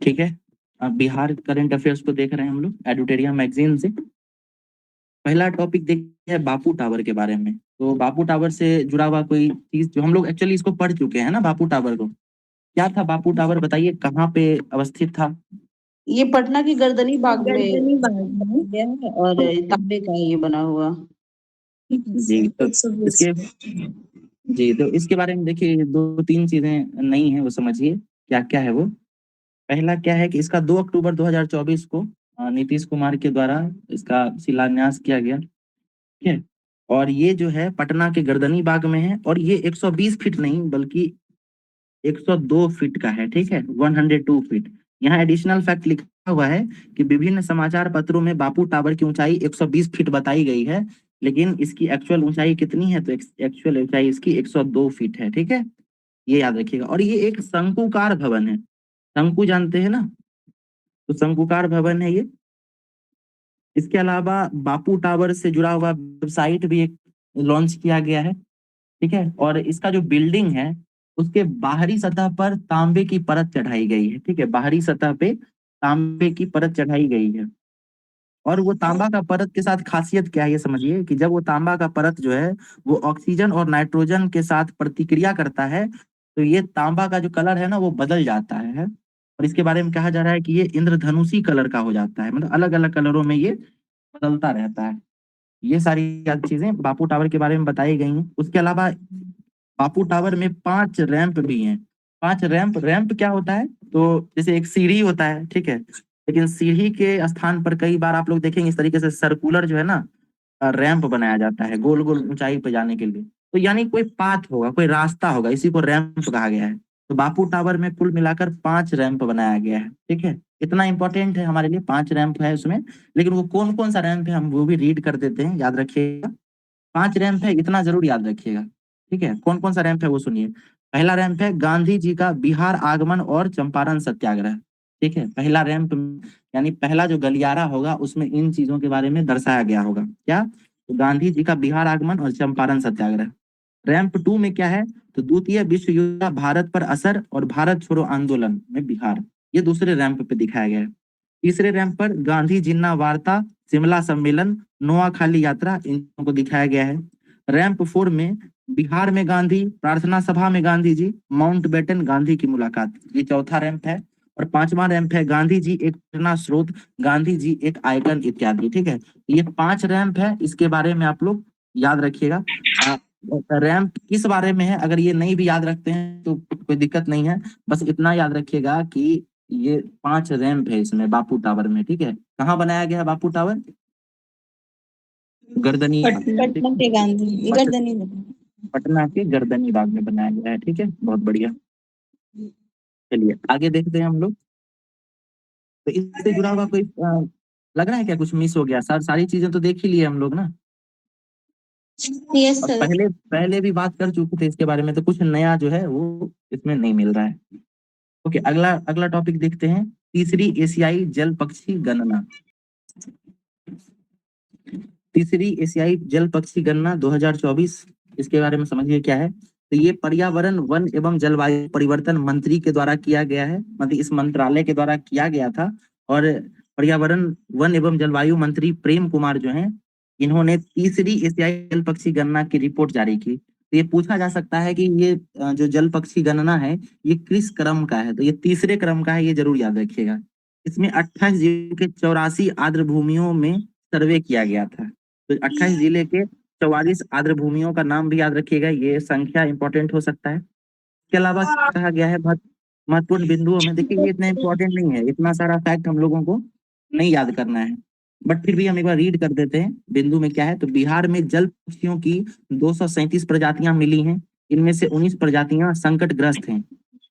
ठीक है। अब बिहार करंट अफेयर्स को देख रहे हैं हम लोग एडुटेरिया मैगजीन से। पहला टॉपिक देखते हैं बापू टावर के बारे में। तो बापू टावर से जुड़ा हुआ कोई चीज जो हम लोग एक्चुअली इसको पढ़ चुके हैं ना, बापू टावर को। क्या था बापू टावर, बताइए कहाँ पे अवस्थित था? ये पटना की गर्दनी बाग में गर्दनी बाग में। गया है और तांबे का है ये बना हुआ। जी तो इसके बारे में देखिए, दो तीन चीजें नहीं है वो समझिए क्या क्या है वो। पहला क्या है कि इसका 2 अक्टूबर 2024 को नीतीश कुमार के द्वारा इसका शिलान्यास किया गया। ठीक है। और ये जो है पटना के गर्दनी बाग में है, और ये 120 फीट नहीं बल्कि 102 फीट का है। ठीक है, 102 फीट। यहाँ एडिशनल फैक्ट लिखा हुआ है कि विभिन्न समाचार पत्रों में बापू टावर की ऊंचाई 120 फीट बताई गई है, लेकिन इसकी एक्चुअल ऊंचाई कितनी है? तो एक्चुअल ऊंचाई इसकी 102 फीट है। ठीक है, ये याद रखिएगा। और ये एक शंकुकार भवन है। शंकु जानते हैं ना, तो शंकुकार भवन है ये। इसके अलावा बापू टावर से जुड़ा हुआ वेबसाइट भी एक लॉन्च किया गया है। ठीक है, और इसका जो बिल्डिंग है उसके बाहरी सतह पर तांबे की परत चढ़ाई गई है। ठीक है, बाहरी सतह पे तांबे की परत चढ़ाई गई है। और वो तांबा का परत के साथ खासियत क्या है ये समझिए कि जब वो तांबा का परत जो है वो ऑक्सीजन और नाइट्रोजन के साथ प्रतिक्रिया करता है, तो ये तांबा का जो कलर है ना वो बदल जाता है। और इसके बारे में कहा जा रहा है कि ये इंद्रधनुषी कलर का हो जाता है, मतलब अलग अलग कलरों में ये बदलता रहता है। ये सारी चीजें बापू टावर के बारे में बताई गई हैं। उसके अलावा बापू टावर में 5 रैंप भी हैं। 5 रैंप। रैंप क्या होता है? तो जैसे एक सीढ़ी होता है, ठीक है, लेकिन सीढ़ी के स्थान पर कई बार आप लोग देखेंगे इस तरीके से सर्कुलर जो है ना रैंप बनाया जाता है गोल गोल ऊंचाई पे जाने के लिए। तो यानी कोई पाथ होगा, कोई रास्ता होगा, इसी को रैंप कहा गया है। तो बापू टावर में कुल मिलाकर 5 रैंप बनाया गया है। ठीक है, इतना इंपॉर्टेंट है हमारे लिए, 5 रैंप है उसमें। लेकिन वो कौन कौन सा रैंप है हम वो भी रीड कर देते हैं, याद रखिएगा। 5 रैंप है, इतना जरूर याद रखिएगा। ठीक है, कौन कौन सा रैंप है वो सुनिए। पहला रैंप है गांधी जी का बिहार आगमन और चंपारण सत्याग्रह। ठीक है, पहला रैंप यानी पहला जो गलियारा होगा उसमें इन चीजों के बारे में दर्शाया गया होगा। क्या? तो गांधी जी का बिहार आगमन और चंपारण सत्याग्रह। रैंप 2 में क्या है? तो द्वितीय विश्व युद्ध का भारत पर असर और भारत छोड़ो आंदोलन में बिहार। ये दूसरे रैंप पे दिखाया गया है। तीसरे रैंप पर गांधी जिन्ना वार्ता, शिमला सम्मेलन, नोआखाली यात्रा, इनको दिखाया गया है। रैंप 4 में बिहार में गांधी, प्रार्थना सभा में गांधी जी, माउंटबेटन गांधी की मुलाकात, ये चौथा रैंप है। और पांचवा रैंप है गांधी जी एक प्रेरणा स्रोत, गांधी जी एक आइकन इत्यादि। ठीक है, ये 5 रैंप है, इसके बारे में आप लोग याद रखिएगा। रैंप किस बारे में है अगर ये नहीं भी याद रखते हैं तो कोई दिक्कत नहीं है, बस इतना याद रखिएगा कि ये 5 रैंप है इसमें बापू टावर में। ठीक है, कहाँ बनाया गया है बापू टावर? गर्दनी पटना के गांधी गर्दनी में। पटना के गर्दनी बाग में बनाया गया है। ठीक है, बहुत बढ़िया। चलिए आगे देखते हैं हम लोग। तो इससे जुड़ा हुआ कोई लग रहा है क्या कुछ मिस हो गया? सारी चीजें तो देख ही लिए हम लोग ना। यस और सर। पहले पहले भी बात कर चुके थे इसके बारे में, तो कुछ नया जो है वो इसमें नहीं मिल रहा है। ओके, अगला अगला टॉपिक देखते हैं। तीसरी एशियाई जल पक्षी गणना। तीसरी एशियाई जल पक्षी गणना 2024, इसके बारे में समझिए क्या है। तो ये पर्यावरण वन एवं जलवायु परिवर्तन मंत्री के द्वारा किया गया है, मतलब इस मंत्रालय के द्वारा किया गया था। और पर्यावरण वन एवं जलवायु मंत्री प्रेम कुमार जो हैं, इन्होंने तीसरी एशियाई जल पक्षी गणना की रिपोर्ट जारी की। तो ये पूछा जा सकता है कि ये जो जल पक्षी गणना है ये किस क्रम का है? तो ये तीसरे क्रम का है, ये जरूर याद रखिएगा। इसमें 28 जिलों के 84 आर्द्र भूमियों में सर्वे किया गया था। तो 28 जिले के 44 आर्द्र भूमियों का नाम भी याद रखिएगा, ये संख्या इंपॉर्टेंट हो सकता है। इसके अलावा कहा गया है महत्वपूर्ण बिंदुओं में, देखिए ये इतना इंपॉर्टेंट नहीं है, इतना सारा फैक्ट हम लोगों को नहीं याद करना है, बट फिर भी हम एक बार रीड कर देते हैं। बिंदु में क्या है? तो बिहार में जल पक्षियों की 237 प्रजातियां मिली हैं, इनमें से 19 प्रजातियां संकटग्रस्त हैं।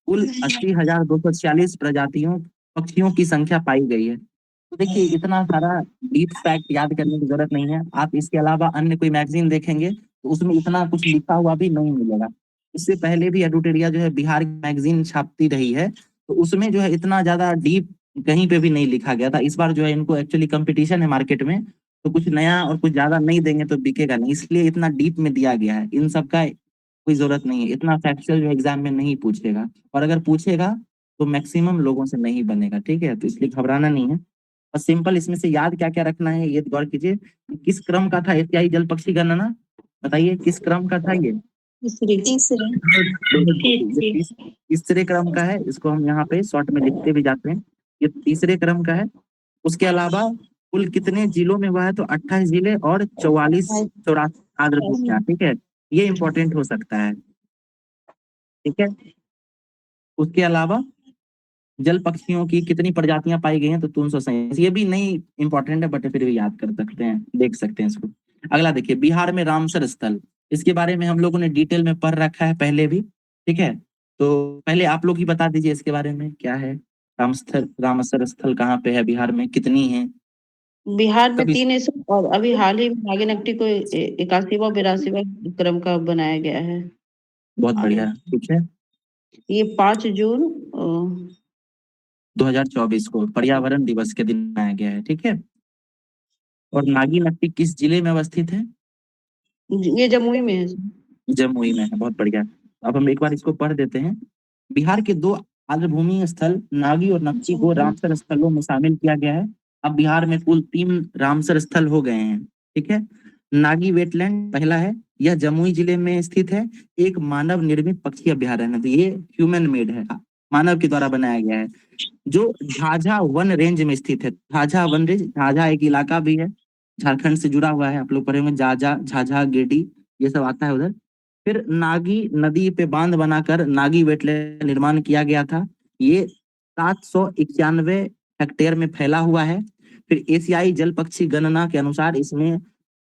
कुल 80,246 प्रजातियों पक्षियों की संख्या पाई गई है। तो देखिए इतना सारा डीप फैक्ट याद करने की जरूरत नहीं है। आप इसके अलावा अन्य कोई मैगजीन देखेंगे तो उसमें इतना कुछ लिखा हुआ भी नहीं मिलेगा। इससे पहले भी एडुटेरिया जो है बिहार की मैगजीन छापती रही है, तो उसमें जो है इतना ज्यादा डीप कहीं पे भी नहीं लिखा गया था। इस बार जो है इनको एक्चुअली कंपटीशन है मार्केट में, तो कुछ नया और कुछ ज्यादा नहीं देंगे तो बिकेगा नहीं, इसलिए इतना डीप में दिया गया है। इन सब का कोई जरूरत नहीं है, इतना फैक्चुअल जो एग्जाम में नहीं पूछेगा, और अगर पूछेगा तो मैक्सिमम लोगों से नहीं बनेगा, ठीक है, तो इसलिए घबराना नहीं है। और सिंपल इसमें से याद क्या क्या रखना है ये गौर कीजिए, किस क्रम का था एशियाई जल पक्षी गणना, बताइए किस क्रम का था ये? तीसरे तीसरे क्रम का है, इसको हम यहाँ पे शॉर्ट में लिखते भी जाते हैं, ये तीसरे क्रम का है। उसके अलावा कुल कितने जिलों में हुआ है, तो 28 जिले और 44 आर्द्र भूमियां, ठीक है, ये इंपॉर्टेंट हो सकता है, ठीक है। उसके अलावा जल पक्षियों की कितनी प्रजातियां पाई गई हैं, तो 337, ये भी नहीं इंपॉर्टेंट है बट फिर भी याद कर सकते हैं, देख सकते हैं इसको। अगला देखिए, बिहार में रामसर स्थल, इसके बारे में हम लोगों ने डिटेल में पढ़ रखा है पहले भी, ठीक है। तो पहले आप लोग ही बता दीजिए इसके बारे में क्या है, रामसर स्थल कहाँ पे है, बिहार में कितनी है? बिहार में कभी 3 ऐसे, और अभी हाल ही में नागी नकटी को 81वां 82वां क्रम का बनाया गया है। बहुत बढ़िया, ठीक है। ये 5 जून 2024 को पर्यावरण दिवस के दिन मनाया गया है, ठीक है। और नागी नक्टी किस जिले में अवस्थित है? ये जमुई में है। जमुई में है, बहुत बढ़िया। अब हम एक बार इसको पढ़ देते हैं। बिहार के 2 आर्द्रभूमि स्थल नागी और नक्टी को रामसर स्थलों में शामिल किया गया है। अब बिहार में कुल 3 रामसर स्थल हो गए हैं, ठीक है। नागी वेटलैंड पहला है, यह जमुई जिले में स्थित है, एक मानव निर्मित पक्षी अभ्यारण्य है, तो ये ह्यूमन मेड है, मानव के द्वारा बनाया गया है, जो झाझा वन रेंज में स्थित है। झाझा वन रेंज, झाझा एक इलाका भी है, झारखंड से जुड़ा हुआ है, आप लोग पढ़े होंगे, झाझा, झाझा, गेडी, ये सब आता है उधर। फिर नागी नदी पे बांध बनाकर नागी वेटलैंड निर्माण किया गया था, ये 791 हेक्टेयर में फैला हुआ है। फिर एशियाई जल पक्षी गणना के अनुसार इसमें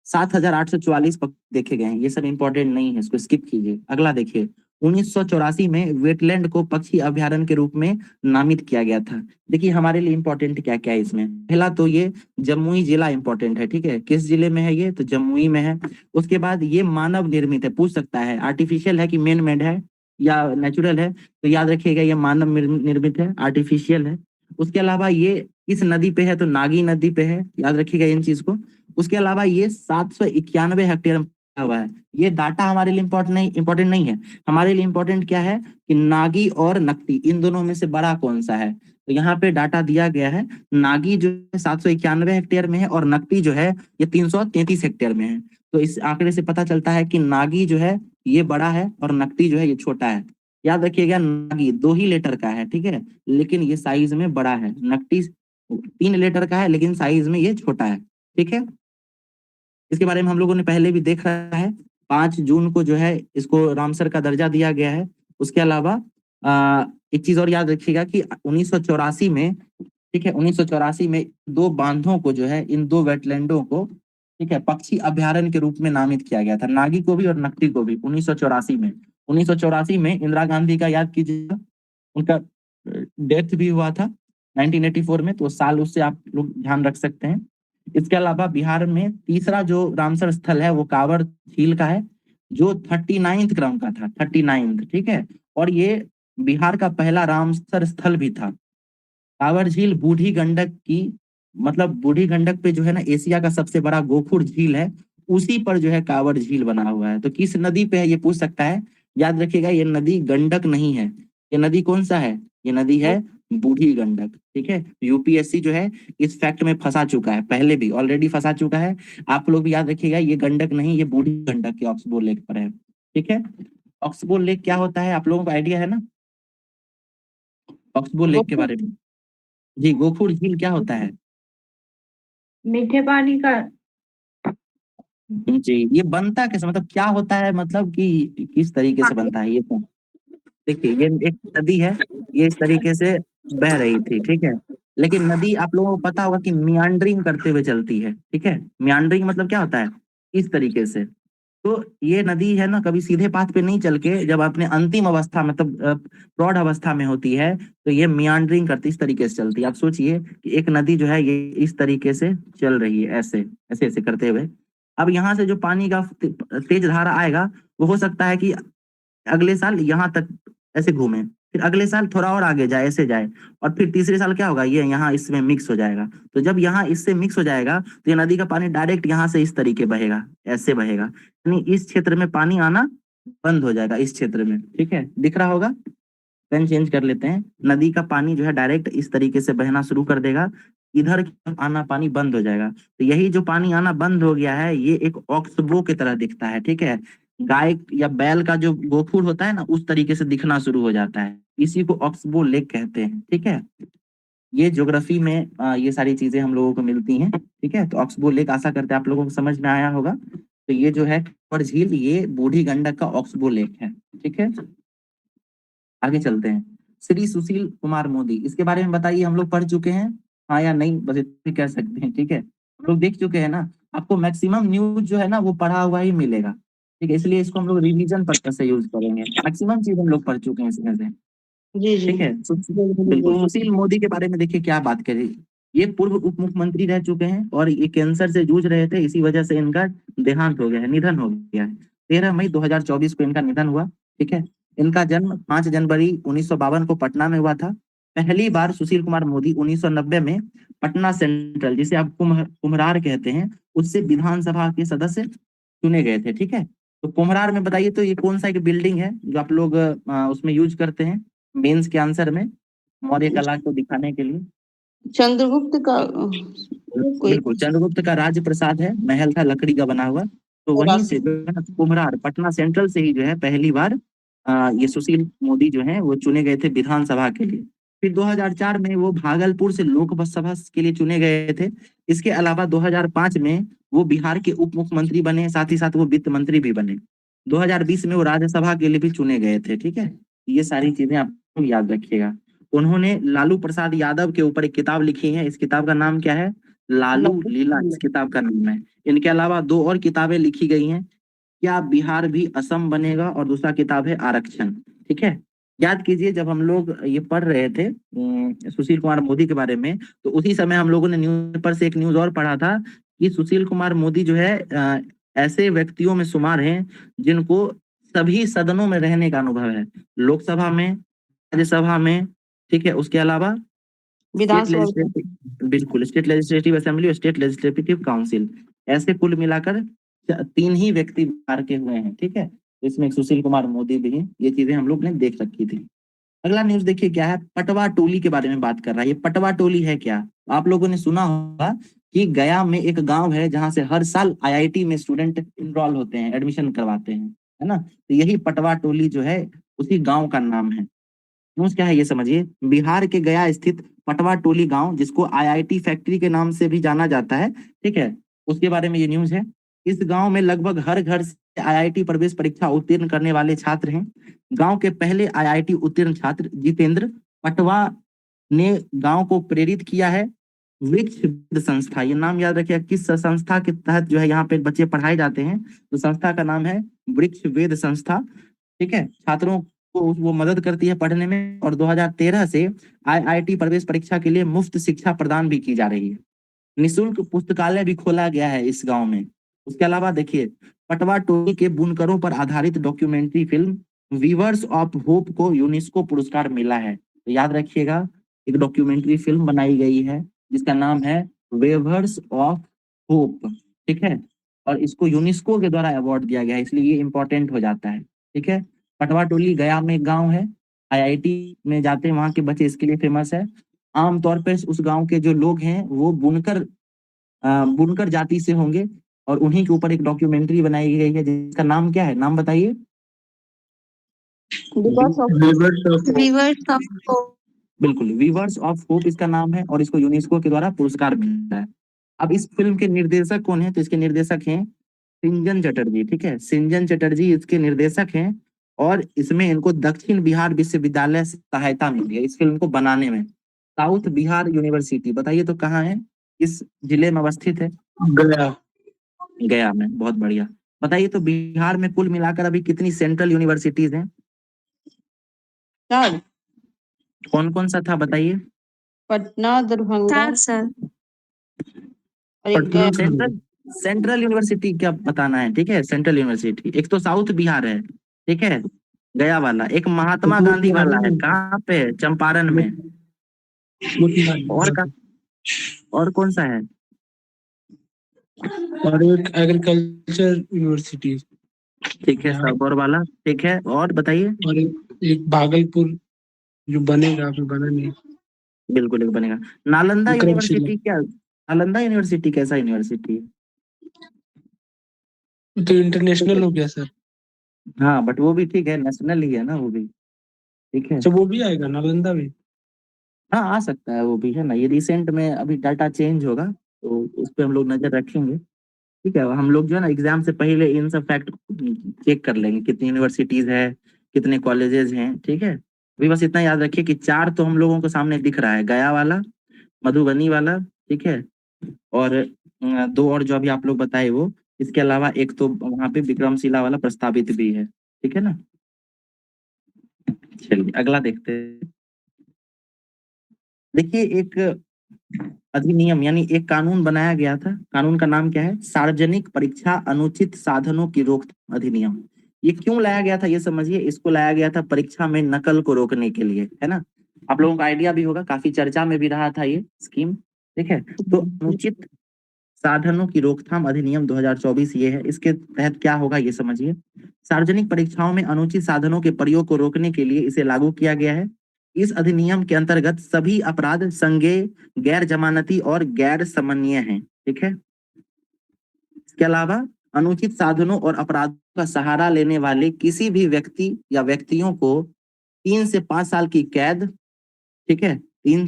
7,844 पक्षी देखे गए हैं, ये सब इंपॉर्टेंट नहीं है, इसको स्किप कीजिए। अगला देखिए, 1984 में वेटलैंड को पक्षी अभ्यारण्य के रूप में नामित किया गया था। देखिए हमारे लिए इंपॉर्टेंट क्या क्या है इसमें, पहला तो ये जमुई जिला इंपॉर्टेंट है, ठीक है, किस जिले में है ये, तो जमुई में है। उसके बाद ये मानव निर्मित है, पूछ सकता है आर्टिफिशियल है कि मेन मेड है या नेचुरल है, तो याद रखिएगा ये मानव निर्मित है, आर्टिफिशियल है। उसके अलावा ये किस नदी पे है, तो नागी नदी पे है, याद रखिएगा इन चीज को। उसके अलावा ये 791 हेक्टेयर में फैला हुआ है, ये डाटा हमारे लिए इंपॉर्टेंट नहीं है। हमारे लिए इंपॉर्टेंट क्या है कि नागी और नकटी इन दोनों में से बड़ा कौन सा है, तो यहाँ पे डाटा दिया गया है, नागी जो है 791 हेक्टेयर में है और नकटी जो है ये 333 हेक्टेयर में है। तो इस आंकड़े से पता चलता है कि नागी जो है ये बड़ा है और नकटी जो है ये छोटा है। याद रखिएगा, नागी 2 ही लेटर का है, ठीक है, लेकिन ये साइज में बड़ा है, नकटी 3 लेटर का है लेकिन साइज में ये छोटा है, ठीक है। इसके बारे में हम लोगों ने पहले भी देख रहा है, 5 जून को जो है इसको रामसर का दर्जा दिया गया है। उसके अलावा एक चीज और याद रखिएगा कि 1984 में, ठीक है, 1984 में 2 बांधों को जो है, इन 2 वेटलैंडों को, ठीक है, पक्षी अभ्यारण्य के रूप में नामित किया गया था, नागी को भी और नकटी को भी, 1984 में। 1984 में इंदिरा गांधी का याद कीजिएगा, उनका डेथ भी हुआ था 1984 में, तो साल उससे आप लोग ध्यान रख सकते हैं। इसके अलावा बिहार में तीसरा जो रामसर स्थल है वो कांवर झील का है, जो 39th क्रम का था, 39th, ठीक है। और ये बिहार का पहला रामसर स्थल भी था। कांवर झील बूढ़ी गंडक की, मतलब बूढ़ी गंडक पे जो है ना एशिया का सबसे बड़ा गोखुर झील है, उसी पर जो है कांवर झील बना हुआ है। तो किस नदी पे है ये पूछ सकता है, याद रखिएगा ये नदी गंडक नहीं है, ये नदी कौन सा है, ये नदी है बूढ़ी गंडक, ठीक है। यूपीएससी जो है इस फैक्ट में फंसा चुका है, पहले भी ऑलरेडी फंसा चुका है। आप लोग भी याद रखिएगा, ये गंडक नहीं, ये बूढ़ी गंडक के ऑक्सबो लेक पर है, ठीक है। ऑक्सबो लेक क्या होता है, आप लोगों को आइडिया है ना ऑक्सबो लेक के बारे में? जी, गोखुर झील क्या होता है? मीठे पानी का। जी, ये बनता कैसे, मतलब क्या होता है, मतलब कि किस तरीके से बनता है ये तो, देखिए ये एक नदी है, ये इस तरीके से बह रही थी, ठीक है। लेकिन नदी आप लोगों को पता होगा कि मियांडरिंग करते हुए चलती है, ठीक है। मियांडरिंग मतलब क्या होता है, इस तरीके से। तो ये नदी है ना, कभी सीधे पाथ पे नहीं चल के जब अपने अंतिम अवस्था, मतलब प्रौढ़ अवस्था में होती है, तो ये मियांडरिंग करती, इस तरीके से चलती है। आप सोचिए कि एक नदी जो है ये इस तरीके से चल रही है, ऐसे ऐसे ऐसे करते हुए। अब यहाँ से जो पानी का तेज धारा आएगा, वो हो सकता है कि अगले साल यहाँ तक ऐसे घूमे, फिर अगले साल थोड़ा और आगे जाए, ऐसे जाए, और फिर तीसरे साल क्या होगा, ये यहाँ इसमें मिक्स हो जाएगा। तो जब यहाँ इससे मिक्स हो जाएगा तो ये नदी का पानी डायरेक्ट यहाँ से इस तरीके बहेगा, ऐसे बहेगा, यानी इस क्षेत्र में पानी आना बंद हो जाएगा, इस क्षेत्र में, ठीक है, दिख रहा होगा। पेन चेंज कर लेते हैं। नदी का पानी जो है डायरेक्ट इस तरीके से बहना शुरू कर देगा, इधर की तरफ आना पानी बंद हो जाएगा। तो यही जो पानी आना बंद हो गया है, ये एक ऑक्सबो की तरह दिखता है, ठीक है। गाय या बैल का जो गोखूर होता है ना, उस तरीके से दिखना शुरू हो जाता है, इसी को ऑक्सबो लेक कहते हैं, ठीक है। ये ज्योग्राफी में ये सारी चीजें हम लोगों को मिलती हैं, ठीक है। तो ऑक्सबो लेक आशा करते हैं आप लोगों को समझ में आया होगा। तो ये जो है और झील, ये बूढ़ी गंडक का ऑक्सबो लेक है, ठीक है। आगे चलते हैं। श्री सुशील कुमार मोदी, इसके बारे में बताइए, हम लोग पढ़ चुके हैं हाँ या नहीं, बस इतने कह सकते हैं, ठीक है। हम लोग देख चुके हैं ना, आपको मैक्सिमम न्यूज जो है ना वो पढ़ा हुआ ही मिलेगा, ठीक है। इसलिए इसको हम लोग रिवीजन पर्पज से यूज करेंगे, मैक्सिमम चीज हम लोग पढ़ चुके हैं इसमें से, जी जी ठीक है। बिल्कुल। सुशील मोदी के बारे में देखिए क्या बात करें। ये पूर्व उप मुख्यमंत्री रह चुके हैं और ये कैंसर से जूझ रहे थे, इसी वजह से इनका देहांत हो गया है, निधन हो गया है। 13 मई 2024 को इनका निधन हुआ, ठीक है। इनका जन्म 5 जनवरी 1952 को पटना में हुआ था। पहली बार सुशील कुमार मोदी 1990 में पटना सेंट्रल, जिसे आप कुम्हरार कहते हैं, उससे विधानसभा के सदस्य चुने गए थे, ठीक है। तो कुम्हरार में बताइए तो ये कौन सा एक बिल्डिंग है जो आप लोग उसमें यूज करते हैं मेंस के आंसर में, मौर्य कला को दिखाने के लिए? चंद्रगुप्त का कोई बिल्कुल, चंद्रगुप्त का राज प्रसाद है, महल था लकड़ी का बना हुआ। तो वहीं से जो है ना, कुम्हरार पटना सेंट्रल से ही जो है पहली बार ये सुशील मोदी जो है वो चुने गए थे विधानसभा के लिए। फिर 2004 में वो भागलपुर से लोकसभा के लिए चुने गए थे। इसके अलावा 2005 में वो बिहार के उप मुख्यमंत्री बने, साथ ही साथ वो वित्त मंत्री भी बने। 2020 में वो राज्यसभा के लिए भी चुने गए थे, ठीक है। ये सारी चीजें आप याद रखिएगा। उन्होंने लालू प्रसाद यादव के ऊपर एक किताब लिखी है, इस किताब का नाम क्या है? लालू लीला, इस किताब का नाम है। इनके अलावा 2 और किताबें लिखी गई हैं, क्या बिहार भी असम बनेगा, और दूसरा किताब है आरक्षण, ठीक है। याद कीजिए, जब हम लोग ये पढ़ रहे थे सुशील कुमार मोदी के बारे में, तो उसी समय हम लोगों ने न्यूज पेपर से एक न्यूज और पढ़ा था कि सुशील कुमार मोदी जो है ऐसे व्यक्तियों में शुमार हैं जिनको सभी सदनों में रहने का अनुभव है, लोकसभा में, राज्यसभा में, ठीक है। उसके अलावा स्टेट विधानसभा लेजिस्लेटिव, बिल्कुल, स्टेट लेजिस्लेटिव असेंबली और स्टेट लेजिस्लेटिव काउंसिल, ऐसे कुल मिलाकर 3 ही व्यक्ति बिहार के हुए हैं, ठीक है। तो इसमें एक सुशील कुमार मोदी भी हैं। ये चीजें हम लोग ने देख रखी थी। अगला न्यूज देखिए क्या है, पटवा टोली के बारे में बात कर रहा है। ये पटवा टोली है क्या? आप लोगों ने सुना होगा कि गया में एक गांव है जहां से हर साल आईआईटी में स्टूडेंट इनरोल होते हैं, एडमिशन करवाते हैं, है ना। तो यही पटवा टोली जो है उसी गांव का नाम है। न्यूज क्या है ये समझिए। बिहार के गया स्थित पटवा टोली गांव, जिसको आईआईटी फैक्ट्री के नाम से भी जाना जाता है, ठीक है, उसके बारे में ये न्यूज है। इस गांव में लगभग हर घर से आईआईटी प्रवेश परीक्षा उत्तीर्ण करने वाले छात्र हैं। गांव के पहले आईआईटी उत्तीर्ण छात्र जितेंद्र पटवा ने गांव को प्रेरित किया है। वृक्ष वेद संस्था, ये नाम याद रखिए, किस संस्था के तहत जो है यहाँ पे बच्चे पढ़ाए जाते हैं, तो संस्था का नाम है वृक्ष वेद संस्था, ठीक है। छात्रों को वो मदद करती है पढ़ने में, और 2013 से आईआईटी प्रवेश परीक्षा के लिए मुफ्त शिक्षा प्रदान भी की जा रही है। निःशुल्क पुस्तकालय भी खोला गया है इस गांव में। उसके अलावा देखिए, पटवा टोली के बुनकरों पर आधारित documentary film weavers of hope को यूनेस्को पुरस्कार मिला है। तो याद रखिएगा, एक डॉक्यूमेंट्री फिल्म बनाई गई है जिसका नाम है वेवर्स ऑफ होप, ठीक है। और इसको यूनेस्को के द्वारा अवार्ड दिया गया है, इसलिए ये इंपॉर्टेंट हो जाता है, ठीक है। पटवा टोली गया में एक गाँव है, आईआईटी में जाते हैं वहाँ के बच्चे, इसके लिए फेमस है। आमतौर पर उस गांव के जो लोग हैं वो बुनकर जाति से होंगे, और उन्हीं के ऊपर एक डॉक्यूमेंट्री बनाई गई है जिसका नाम क्या है, नाम बताइए। वीवर्स ऑफ बिल्कुल, वीवर्स ऑफ होप इसका नाम है, और इसको यूनेस्को के द्वारा पुरस्कार मिला है। अब इस फिल्म के निर्देशक कौन है? तो इसके निर्देशक हैं सिंजन चटर्जी, ठीक है। सिंजन चटर्जी इसके निर्देशक हैं, और इसमें इनको दक्षिण बिहार विश्वविद्यालय से सहायता मिली है इस फिल्म को बनाने में। साउथ बिहार यूनिवर्सिटी, बताइए तो कहाँ है, किस जिले में अवस्थित है? गया। गया में, बहुत बढ़िया। बताइए तो बिहार में कुल मिलाकर अभी कितनी सेंट्रल यूनिवर्सिटीज हैं? चार, कौन कौन सा था बताइए? पटना, दरभंगा और एक गया। सेंट्रल सेंट्रल यूनिवर्सिटी क्या बताना है, ठीक है। सेंट्रल यूनिवर्सिटी एक तो साउथ बिहार है, ठीक है, गया वाला। एक महात्मा गांधी वाला है, कहाँ पे है? चंपारण में। और का और कौन सा है? और एक एग्रीकल्चर यूनिवर्सिटी, ठीक है, सबौर वाला, ठीक है। और बताइए। और एक भागलपुर जो बनेगा अभी बना नहीं। बिल्कुल एक बनेगा। नालंदा विक्रमशिला यूनिवर्सिटी क्या, नालंदा यूनिवर्सिटी कैसा यूनिवर्सिटी है? तो इंटरनेशनल हो गया सर। हाँ बट वो भी ठीक है, नेशनल ही है ना वो भी, ठीक है। अच्छा वो भी आएगा नालंदा भी। हाँ आ सकता है वो भी, है ना। ये रिसेंट में अभी डाटा चेंज होगा तो उस पर हम लोग नजर रखेंगे, ठीक है। हम लोग जो है ना एग्जाम से पहले इन सब फैक्ट चेक कर लेंगे, कितनी यूनिवर्सिटीज है, कितने कॉलेजेस हैं, ठीक है। अभी बस इतना याद रखिए कि 4 तो हम लोगों को सामने दिख रहा है, गया वाला, मधुबनी वाला, ठीक है। और 2 और जो अभी आप लोग बताए वो, इसके अलावा एक तो वहां पे विक्रमशिला वाला प्रस्तावित भी है, ठीक है ना। चलिए अगला देखते हैं। देखिए एक अधिनियम यानी एक कानून बनाया गया था, कानून का नाम क्या है? सार्वजनिक परीक्षा अनुचित साधनों की रोकथाम अधिनियम। ये क्यों लाया गया था ये समझिए। इसको लाया गया था परीक्षा में नकल को रोकने के लिए, है ना। आप लोगों को आइडिया भी होगा, काफी चर्चा में भी रहा था ये स्कीम, ठीक है। तो अनुचित साधनों की रोकथाम अधिनियम 2024 ये है। इसके तहत क्या होगा ये समझिए। सार्वजनिक परीक्षाओं में अनुचित साधनों के प्रयोग को रोकने के लिए इसे लागू किया गया है। इस अधिनियम के अंतर्गत सभी अपराध संज्ञेय, गैर जमानती और गैर समन्वय हैं, ठीक है। इसके अलावा अनुचित साधनों और अपराधों का सहारा लेने वाले किसी भी व्यक्ति या व्यक्तियों को 3 से 5 साल की कैद, ठीक है। 3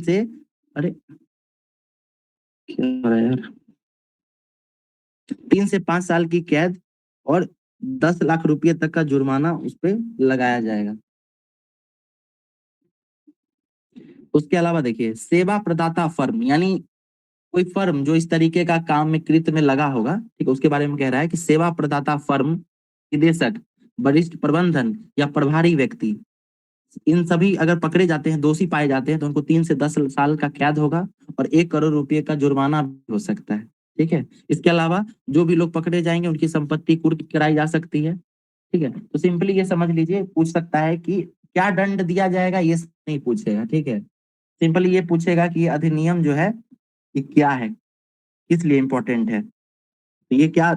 क्या हो रहा है यार, 3 से 5 साल की कैद और 10 लाख रुपए तक का जुर्माना उस पर लगाया जाएगा। उसके अलावा देखिए सेवा प्रदाता फर्म यानी कोई फर्म जो इस तरीके का काम में कृत्य में लगा होगा, ठीक है, उसके बारे में कह रहा है कि सेवा प्रदाता फर्म, निदेशक, वरिष्ठ प्रबंधन या प्रभारी व्यक्ति, इन सभी अगर पकड़े जाते हैं, दोषी पाए जाते हैं तो उनको 3 से 10 साल का कैद होगा और 1 करोड़ रुपए का जुर्माना भी हो सकता है, ठीक है। इसके अलावा जो भी लोग पकड़े जाएंगे उनकी संपत्ति कुर्क कराई जा सकती है, ठीक है। तो सिंपली ये समझ लीजिए, पूछ सकता है कि क्या दंड दिया जाएगा, ये नहीं पूछेगा, ठीक है। सिंपली ये पूछेगा कि ये अधिनियम जो है ये क्या है, किस लिए इम्पोर्टेंट है। तो ये क्या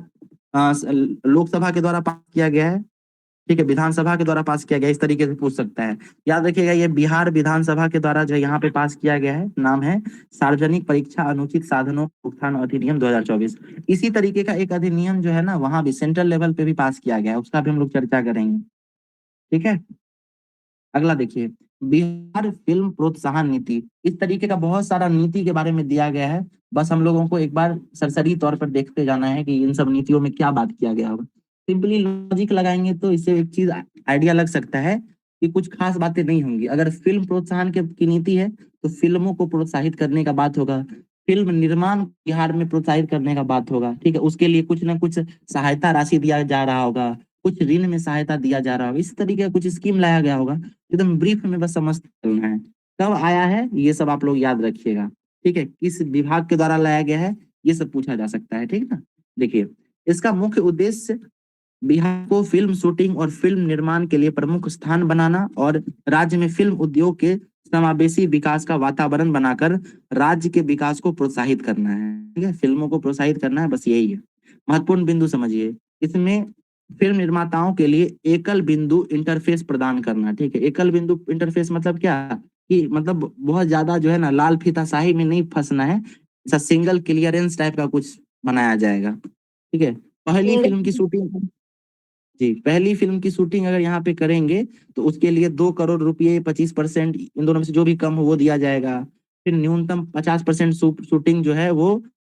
लोकसभा के द्वारा पास किया गया है, ठीक है, विधानसभा के द्वारा पास किया गया, इस तरीके से पूछ सकता है। याद रखिएगा ये बिहार विधानसभा के द्वारा जो यहाँ पे पास किया गया है, नाम है सार्वजनिक परीक्षा अनुचित साधनों रोकथाम अधिनियम 2024। इसी तरीके का एक अधिनियम जो है ना वहां भी सेंट्रल लेवल पे भी पास किया गया है, उसका भी हम लोग चर्चा करेंगे, ठीक है। अगला देखिए, बिहार फिल्म प्रोत्साहन नीति। इस तरीके का बहुत सारा नीति के बारे में दिया गया है, बस हम लोगों को एक बार सरसरी तौर पर देखते जाना है कि इन सब नीतियों में क्या बात किया गया होगा। सिंपली लॉजिक लगाएंगे तो इससे एक चीज आइडिया लग सकता है कि कुछ खास बातें नहीं होंगी। अगर फिल्म प्रोत्साहन की नीति है तो फिल्मों को प्रोत्साहित करने का बात होगा, फिल्म निर्माण बिहार में प्रोत्साहित करने का बात होगा, ठीक है। उसके लिए कुछ ना कुछ सहायता राशि दिया जा रहा होगा, कुछ ऋण में सहायता दिया जा रहा होगा, इस तरीके का कुछ स्कीम लाया गया होगा। एकदम ब्रीफ में बस समझते चलना है। कब आया है ये सब आप लोग याद रखिएगा, ठीक है। किस विभाग के द्वारा लाया गया है ये सब पूछा जा सकता है, ठीक है ना। देखिए इसका मुख्य उद्देश्य बिहार को फिल्म शूटिंग और फिल्म निर्माण के लिए प्रमुख स्थान बनाना और राज्य में फिल्म उद्योग के समावेशी विकास का वातावरण बनाकर राज्य के विकास को प्रोत्साहित करना है, ठीक है। फिल्मों को प्रोत्साहित करना है, बस यही है। महत्वपूर्ण बिंदु समझिए, इसमें फिल्म निर्माताओं के लिए एकल बिंदु इंटरफेस प्रदान करना, ठीक है। एकल बिंदु इंटरफेस मतलब क्या, कि मतलब बहुत ज्यादा जो है ना लाल फीताशाही में नहीं फंसना है, ऐसा सिंगल क्लियरेंस टाइप का कुछ बनाया जाएगा, ठीक है। पहली फिल्म की शूटिंग, जी पहली फिल्म की शूटिंग अगर यहाँ पे करेंगे तो उसके लिए 2 करोड़ रुपए, 25% इन दोनों में से जो भी कम हो वो दिया जाएगा। फिर न्यूनतम 50% शूटिंग जो है वो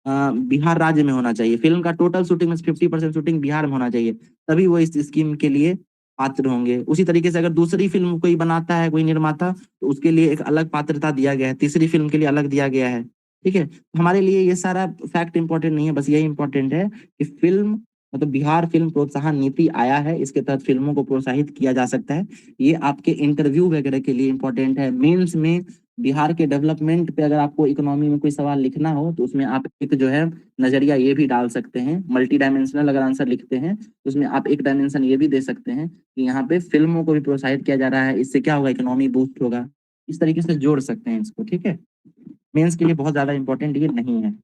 बिहार राज्य में होना चाहिए। फिल्म का टोटल शूटिंग में 50% शूटिंग बिहार में होना चाहिए, तभी वो इस स्कीम के लिए पात्र होंगे। उसी तरीके से अगर दूसरी फिल्म कोई बनाता है कोई निर्माता तो उसके लिए एक अलग पात्रता दिया गया है, तीसरी फिल्म के लिए अलग दिया गया है, ठीक है। हमारे लिए ये सारा फैक्ट इंपॉर्टेंट नहीं है, बस यही इंपॉर्टेंट है कि फिल्म मतलब बिहार फिल्म प्रोत्साहन नीति आया है, इसके तहत फिल्मों को प्रोत्साहित किया जा सकता है। ये आपके इंटरव्यू वगैरह के लिए इंपॉर्टेंट है। मेंस में बिहार के डेवलपमेंट पे अगर आपको इकोनॉमी में कोई सवाल लिखना हो तो उसमें आप एक जो है नजरिया ये भी डाल सकते हैं, मल्टी डायमेंशनल अगर आंसर लिखते हैं तो उसमें आप एक डायमेंशन ये भी दे सकते हैं कि यहाँ पे फिल्मों को भी प्रोत्साहित किया जा रहा है, इससे क्या होगा, इकोनॉमी बूस्ट होगा। इस तरीके से जोड़ सकते हैं इसको, ठीक है। मेंस के लिए बहुत ज्यादा इंपॉर्टेंट ये नहीं है।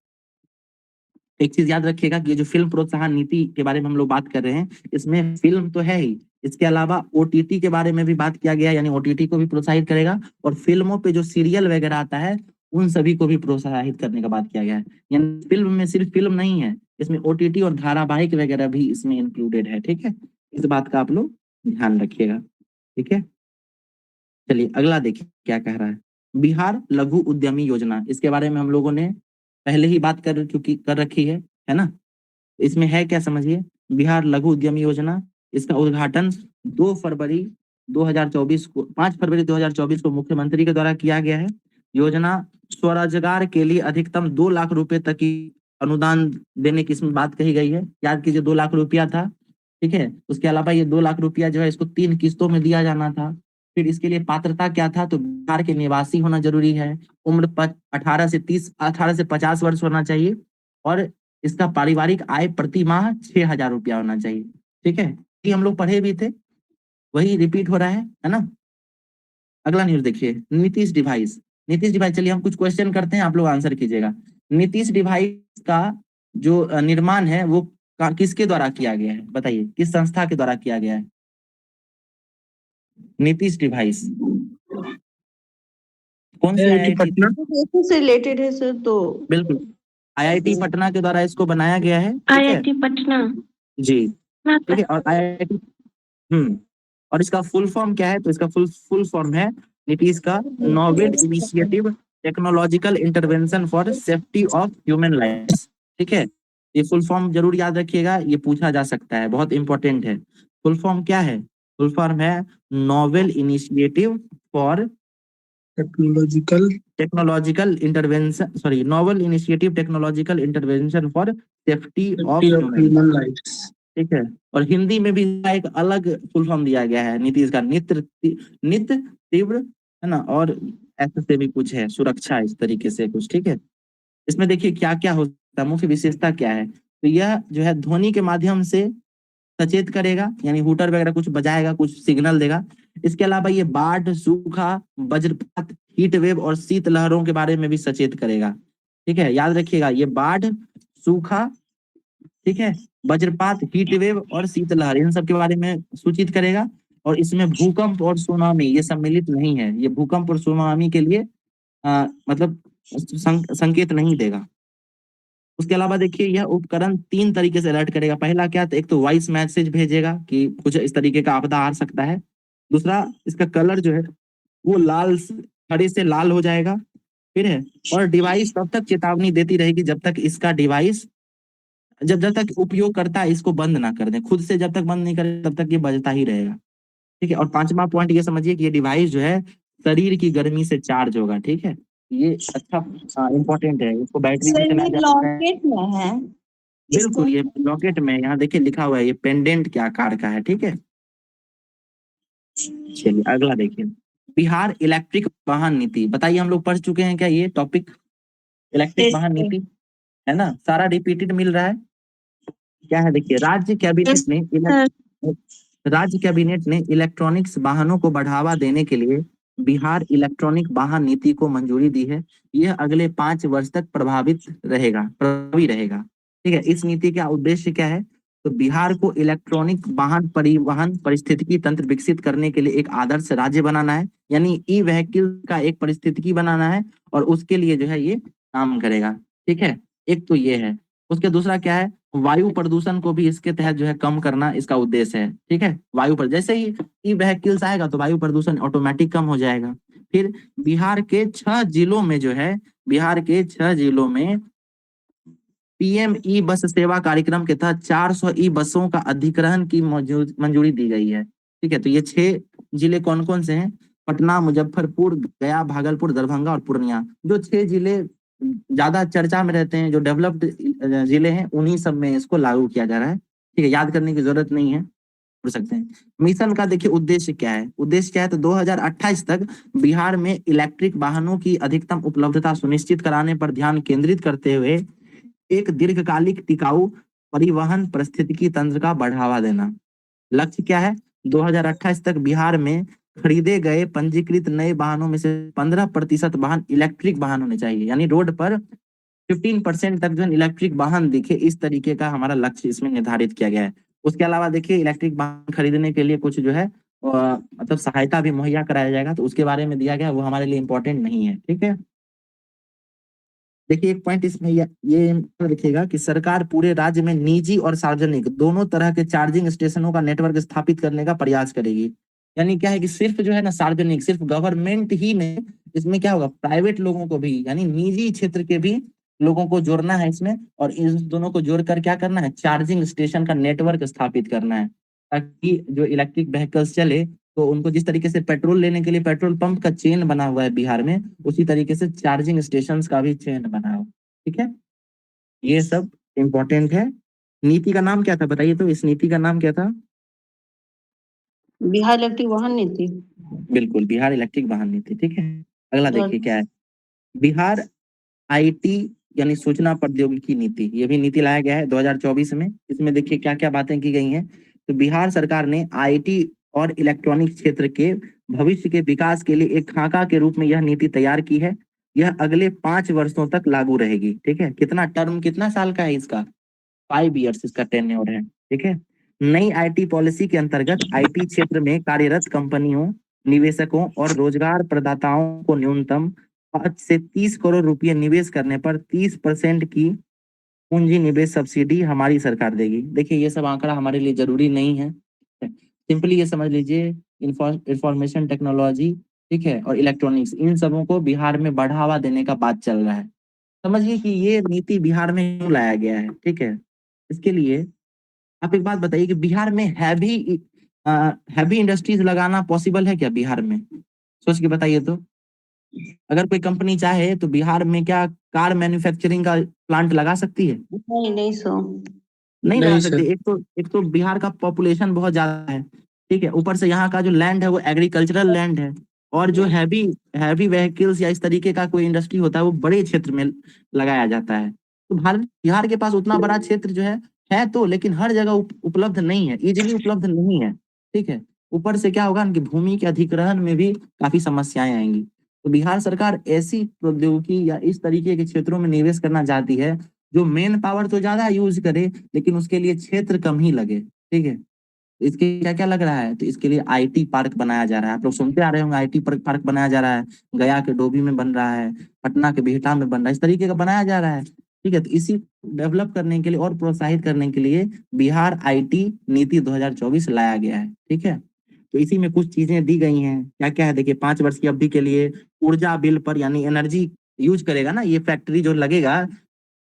एक चीज याद रखिएगा कि ये जो फिल्म प्रोत्साहन नीति के बारे में हम लोग बात कर रहे हैं, इसमें फिल्म तो है ही, इसके अलावा ओटीटी के बारे में भी बात किया गया है, यानी ओटीटी को भी प्रोत्साहित करेगा, और फिल्मों पे जो सीरियल वगैरह आता है उन सभी को भी प्रोत्साहित करने का बात किया गया है। यानी फिल्म में सिर्फ फिल्म नहीं है, इसमें ओटीटी और धारावाहिक वगैरह भी इसमें इंक्लूडेड है। ठीक है, इस बात का आप लोग ध्यान रखिएगा। ठीक है, चलिए अगला देखिए क्या कह रहा है। बिहार लघु उद्यमी योजना, इसके बारे में हम लोगों ने पहले ही बात कर रखी है ना। इसमें है क्या समझिए। बिहार लघु उद्यमी योजना, इसका उद्घाटन 5 फरवरी 2024 को मुख्यमंत्री के द्वारा किया गया है। योजना स्वरोजगार के लिए अधिकतम 2 लाख रुपए तक की अनुदान देने की इसमें बात कही गई है। याद कीजिए 2 लाख रुपया था। ठीक है, उसके अलावा ये 2 लाख रुपया जो है इसको 3 किस्तों में दिया जाना था। फिर इसके लिए पात्रता क्या था, तो बिहार के निवासी होना जरूरी है, उम्र 18 से 50 वर्ष होना चाहिए, और इसका पारिवारिक आय प्रति माह 6,000 रुपया होना चाहिए। ठीक है, ये हम लोग पढ़े भी थे, वही रिपीट हो रहा है ना। अगला न्यूज देखिए, नीतीश डिवाइस। चलिए हम कुछ क्वेश्चन करते हैं, आप लोग आंसर कीजिएगा। नीतीश डिवाइस का जो निर्माण है वो किसके द्वारा किया गया है, बताइए किस संस्था के द्वारा किया गया है। नीतीश डिवाइस कौन से आईआईटी पटना। से रिलेटेड है सर, तो बिल्कुल आईआईटी पटना के द्वारा इसको बनाया गया है। आईआईटी पटना जी, ठीक है। और आईआईटी और इसका फुल फॉर्म क्या है, तो इसका फुल फॉर्म है नीतीश का novel initiative technological intervention for safety of human life. ठीक है, ये फुल फॉर्म जरूर याद रखिएगा, ये पूछा जा सकता है, बहुत इंपॉर्टेंट है। फुल फॉर्म क्या है, फुल फॉर्म है novel initiative for technological intervention for safety of human life. ठीक है, और हिंदी में भी एक अलग फुल फॉर्म दिया गया है नीतीश का, नित तीव्र है ना, और ऐसे से भी कुछ है, सुरक्षा, इस तरीके से कुछ। ठीक है, इसमें देखिए क्या क्या होता है, मुख्य विशेषता क्या है। तो यह जो है ध्वनि के माध्यम से सचेत करेगा, यानी हुटर वगैरह कुछ बजाएगा, कुछ सिग्नल देगा। इसके अलावा ये बाढ़, सूखा, वज्रपात, हीट वेव और शीत लहरों के बारे में भी सचेत करेगा। ठीक है, याद रखिएगा, ये बाढ़, सूखा, ठीक है, वज्रपात, हीट वेव और शीत लहर, इन सब के बारे में सूचित करेगा। और इसमें भूकंप और सुनामी ये सम्मिलित नहीं है, ये भूकंप और सुनामी के लिए मतलब संकेत नहीं देगा। उसके अलावा देखिए यह उपकरण 3 तरीके से अलर्ट करेगा। पहला क्या, तो एक तो वॉइस मैसेज भेजेगा कि कुछ इस तरीके का आपदा आ सकता है। दूसरा, इसका कलर जो है वो हरे से लाल हो जाएगा। फिर है, और डिवाइस तब तक चेतावनी देती रहेगी जब तक इसका डिवाइस जब तक उपयोगकर्ता इसको बंद ना कर दे, खुद से जब तक बंद नहीं करे तब तक ये बजता ही रहेगा। ठीक है, और 5वां पॉइंट ये समझिए कि ये डिवाइस जो है शरीर की गर्मी से चार्ज होगा। ठीक है, ये अच्छा इंपॉर्टेंट है, इसको बैटरी से चलाया जा सकता है। लॉकेट में है। बिल्कुल, ये रॉकेट में, यहाँ देखिए लिखा हुआ है, ये पेंडेंट के आकार का है। ठीक है, चलिए अगला देखिए, बिहार इलेक्ट्रिक वाहन नीति। बताइए, हम लोग पढ़ चुके हैं क्या ये टॉपिक, इलेक्ट्रिक वाहन नीति, है ना, सारा रिपीटेड मिल रहा है। क्या है देखिए, राज्य कैबिनेट ने इलेक्ट्रॉनिक्स वाहनों को बढ़ावा देने के लिए बिहार इलेक्ट्रॉनिक वाहन नीति को मंजूरी दी है। यह अगले 5 वर्ष तक प्रभावी रहेगा। ठीक है, इस नीति का उद्देश्य क्या है, तो बिहार को इलेक्ट्रॉनिक वाहन परिवहन पारिस्थितिकी तंत्र विकसित करने के लिए एक आदर्श राज्य बनाना है, यानी ई व्हीकल का एक पारिस्थितिकी बनाना है, और उसके लिए जो है ये काम करेगा। ठीक है, एक तो ये है। उसके दूसरा क्या है, वायु प्रदूषण को भी इसके तहत जो है कम करना इसका उद्देश्य है। ठीक है, वायु पर जैसे ही ई व्हीकल्स आएगा तो वायु प्रदूषण ऑटोमेटिक कम हो जाएगा। फिर बिहार के 6 जिलों में पीएम ई बस सेवा कार्यक्रम के तहत 400 ई बसों का अधिग्रहण की मंजूरी दी गई है। ठीक है, तो ये 6 जिले कौन कौन से हैं, पटना, मुजफ्फरपुर, गया, भागलपुर, दरभंगा और पूर्णिया। जो 6 जिले ज्यादा चर्चा में रहते हैं, जो डेवलप्ड जिले हैं, उन्हीं सब में इसको लागू किया जा रहा है। ठीक है, याद करने की जरूरत नहीं है, पढ़ सकते हैं। मिशन का देखिए उद्देश्य क्या है, तो 2028 तक बिहार में इलेक्ट्रिक वाहनों की अधिकतम उपलब्धता सुनिश्चित कराने पर ध्यान केंद्रित करते हुए एक दीर्घकालिक टिकाऊ परिवहन पारिस्थितिकी तंत्र का बढ़ावा देना। लक्ष्य क्या है, 2028 तक बिहार में खरीदे गए पंजीकृत नए वाहनों में से 15% वाहन इलेक्ट्रिक वाहन होने चाहिए, यानी रोड पर 15% तक जो इलेक्ट्रिक वाहन दिखे, इस तरीके का हमारा लक्ष्य इसमें निर्धारित किया गया है। उसके अलावा देखिए इलेक्ट्रिक वाहन खरीदने के लिए कुछ जो है मतलब सहायता भी मुहैया कराया जाएगा, तो उसके बारे में दिया गया, वो हमारे लिए इम्पोर्टेंट नहीं है। ठीक है, देखिए एक पॉइंट इसमें ये लिखिएगा कि सरकार पूरे राज्य में निजी और सार्वजनिक दोनों तरह के चार्जिंग स्टेशनों का नेटवर्क स्थापित करने का प्रयास करेगी। यानी क्या है कि सिर्फ जो है ना सार्वजनिक, सिर्फ गवर्नमेंट ही नहीं, इसमें क्या होगा, प्राइवेट लोगों को भी, यानी निजी क्षेत्र के भी लोगों को जोड़ना है इसमें, और इन दोनों को जोड़कर क्या करना है, चार्जिंग स्टेशन का नेटवर्क स्थापित करना है, ताकि जो इलेक्ट्रिक व्हीकल्स चले तो उनको जिस तरीके से पेट्रोल लेने के लिए पेट्रोल पंप का चेन बना हुआ है बिहार में, उसी तरीके से चार्जिंग स्टेशन का भी चेन बना हो। ठीक है, ये सब इम्पोर्टेंट है। नीति का नाम क्या था बताइए, तो इस नीति का नाम क्या था? बिहार इलेक्ट्रिक वाहन नीति। बिल्कुल, बिहार इलेक्ट्रिक वाहन नीति। ठीक है, अगला देखिए क्या है, बिहार आईटी यानी सूचना प्रौद्योगिकी नीति, ये भी नीति लाया गया है 2024 में। इसमें देखिए क्या क्या बातें की गई हैं। तो बिहार सरकार ने आईटी और इलेक्ट्रॉनिक क्षेत्र के भविष्य के विकास के लिए एक खाका के रूप में यह नीति तैयार की है। यह अगले 5 वर्षों तक लागू रहेगी। ठीक है, कितना टर्म, कितना साल का है इसका, 5 ईयर्स इसका टेन्योर है। ठीक है, नई आईटी पॉलिसी के अंतर्गत आईटी क्षेत्र में कार्यरत कंपनियों, निवेशकों और रोजगार प्रदाताओं को न्यूनतम 5 से 30 करोड़ रुपए निवेश करने पर 30% की पूंजी निवेश सब्सिडी हमारी सरकार देगी। देखिए ये सब आंकड़ा हमारे लिए जरूरी नहीं है, सिंपली ये समझ लीजिए इंफॉर्मेशन टेक्नोलॉजी, ठीक है, और इलेक्ट्रॉनिक्स, इन सबों को बिहार में बढ़ावा देने का बात चल रहा है। समझिए कि ये नीति बिहार में क्यों लाया गया है। ठीक है, इसके लिए आप एक बात बताइए कि बिहार में हैवी इंडस्ट्रीज लगाना पॉसिबल है क्या बिहार में? सोच के बताइए तो, अगर कोई कंपनी चाहे तो बिहार में क्या कार मैन्युफैक्चरिंग का प्लांट लगा सकती है? नहीं, नहीं सो। नहीं लगा नहीं सकती। सर। एक तो बिहार का पॉपुलेशन बहुत ज्यादा है, ठीक है, ऊपर से यहाँ का जो लैंड है वो एग्रीकल्चरल लैंड है, और जो हैवी हैवी व्हीकल्स या इस तरीके का कोई इंडस्ट्री होता है वो बड़े क्षेत्र में लगाया जाता है। तो भारत बिहार के पास उतना बड़ा क्षेत्र जो है तो, लेकिन हर जगह उपलब्ध नहीं है, इजीली उपलब्ध नहीं है। ठीक है, ऊपर से क्या होगा कि भूमि के अधिग्रहण में भी काफी समस्याएं आएंगी। तो बिहार सरकार ऐसी प्रौद्योगिकी या इस तरीके के क्षेत्रों में निवेश करना चाहती है जो मेन पावर तो ज्यादा यूज करे, लेकिन उसके लिए क्षेत्र कम ही लगे। ठीक है, इसके क्या क्या लग रहा है, तो इसके लिए आईटी पार्क बनाया जा रहा है। आप लोग सुनते आ रहे होंगे आईटी पार्क बनाया जा रहा है, गया के डोभी में बन रहा है, पटना के बिहटा में बन रहा है, इस तरीके का बनाया जा रहा है। ठीक है, तो इसी डेवलप करने के लिए और प्रोत्साहित करने के लिए बिहार आईटी नीति 2024 लाया गया है। ठीक है, तो इसी में कुछ चीजें दी गई हैं, क्या क्या है देखिए, 5 वर्ष की अवधि के लिए ऊर्जा बिल पर, यानी एनर्जी यूज करेगा ना ये फैक्ट्री जो लगेगा,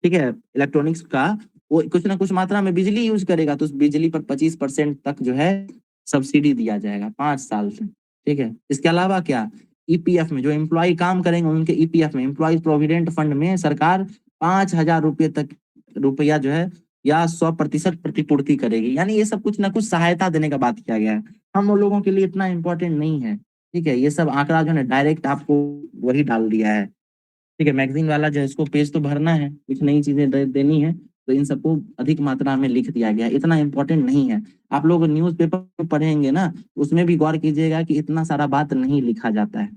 ठीक है, इलेक्ट्रॉनिक्स का, वो कुछ ना कुछ मात्रा में बिजली यूज करेगा, तो उस बिजली पर 25% तक जो है सब्सिडी दिया जाएगा 5 साल से। ठीक है, इसके अलावा क्या, ईपीएफ में जो एम्प्लॉय काम करेंगे उनके ईपीएफ में, एम्प्लॉय प्रोविडेंट फंड में सरकार 5,000 रुपये तक रुपया जो है या 100% प्रतिपूर्ति करेगी। यानी ये सब कुछ ना कुछ सहायता देने का बात किया गया है। हम लोगों के लिए इतना इंपॉर्टेंट नहीं है। ठीक है, ये सब आंकड़ा जो है डायरेक्ट आपको वही डाल दिया है। ठीक है, मैगजीन वाला जो है इसको पेज तो भरना है, कुछ नई चीजें देनी है, तो इन सबको अधिक मात्रा में लिख दिया गया है, इतना इंपॉर्टेंट नहीं है। आप लोग न्यूज़पेपर पढ़ेंगे ना, उसमें भी गौर कीजिएगा कि इतना सारा बात नहीं लिखा जाता है।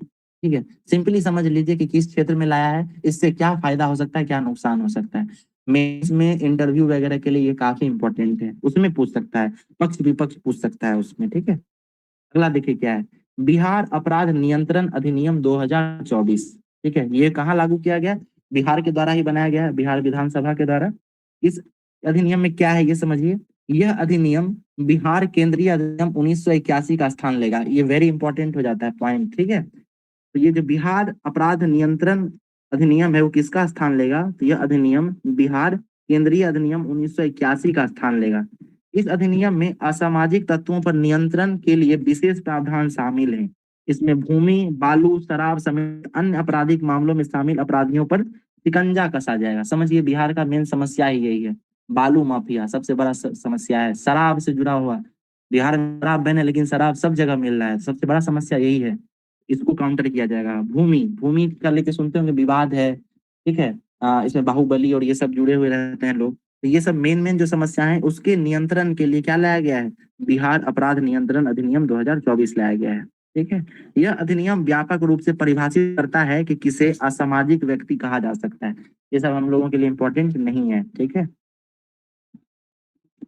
ठीक है, सिंपली समझ लीजिए कि किस क्षेत्र में लाया है, इससे क्या फायदा हो सकता है, क्या नुकसान हो सकता है। मेंस में इंटरव्यू वगैरह के लिए ये काफी इंपॉर्टेंट है, उसमें पूछ सकता है, पक्ष विपक्ष पूछ सकता है उसमें। ठीक है, अगला देखिए क्या है, बिहार अपराध नियंत्रण अधिनियम 2024। ठीक है, ये कहाँ लागू किया गया, बिहार के द्वारा ही बनाया गया है, बिहार विधानसभा के द्वारा। इस अधिनियम में क्या है ये समझिए, यह अधिनियम बिहार केंद्रीय अधिनियम 1981 का स्थान लेगा। ये वेरी इंपॉर्टेंट हो जाता है पॉइंट। ठीक है, तो ये जो बिहार अपराध नियंत्रण अधिनियम है वो किसका स्थान लेगा, तो यह अधिनियम बिहार केंद्रीय अधिनियम 1981 का स्थान लेगा। इस अधिनियम में असामाजिक तत्वों पर नियंत्रण के लिए विशेष प्रावधान शामिल हैं। इसमें भूमि, बालू, शराब समेत अन्य आपराधिक मामलों में शामिल अपराधियों पर शिकंजा कसा जाएगा। समझिए बिहार का मेन समस्या ही यही है, बालू माफिया सबसे बड़ा समस्या है, शराब से जुड़ा हुआ। बिहार में शराब बैन है लेकिन शराब सब जगह मिल रहा है, सबसे बड़ा समस्या यही है, इसको काउंटर किया जाएगा। भूमि भूमि का लेके सुनते होंगे विवाद है, ठीक है, इसमें बाहुबली और ये सब जुड़े हुए रहते हैं लोग, तो ये सब मेन मेन जो समस्याएं हैं उसके नियंत्रण के लिए क्या लाया गया है, बिहार अपराध नियंत्रण अधिनियम 2024 लाया गया है। ठीक है, यह अधिनियम व्यापक रूप से परिभाषित करता है कि किसे असामाजिक व्यक्ति कहा जा सकता है। ये सब हम लोगों के लिए इम्पोर्टेंट नहीं है। ठीक है,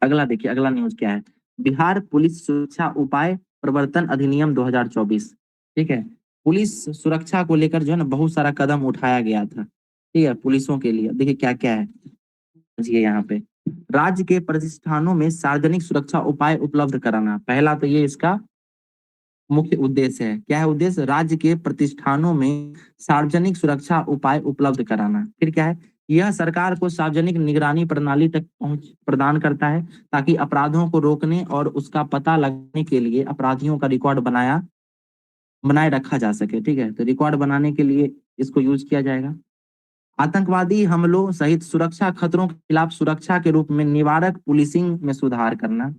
अगला देखिए, अगला न्यूज क्या है। बिहार पुलिस सुरक्षा उपाय प्रवर्तन अधिनियम 2024। ठीक है, पुलिस सुरक्षा को लेकर जो है ना बहुत सारा कदम उठाया गया था। ठीक है, पुलिसों के लिए देखिए क्या क्या है, समझिए यहाँ पे। राज्य के प्रतिष्ठानों में सार्वजनिक सुरक्षा उपाय उपलब्ध कराना, पहला तो ये इसका मुख्य उद्देश्य है। क्या है उद्देश्य? राज्य के प्रतिष्ठानों में सार्वजनिक सुरक्षा उपाय उपलब्ध कराना। फिर क्या है? यह सरकार को सार्वजनिक निगरानी प्रणाली तक पहुंच प्रदान करता है ताकि अपराधों को रोकने और उसका पता लगाने के लिए अपराधियों का रिकॉर्ड बनाए रखा जा सके। ठीक है, तो रिकॉर्ड बनाने के लिए इसको यूज किया जाएगा। आतंकवादी हमलों सहित सुरक्षा खतरों के खिलाफ सुरक्षा के रूप में निवारक पुलिसिंग में सुधार करना।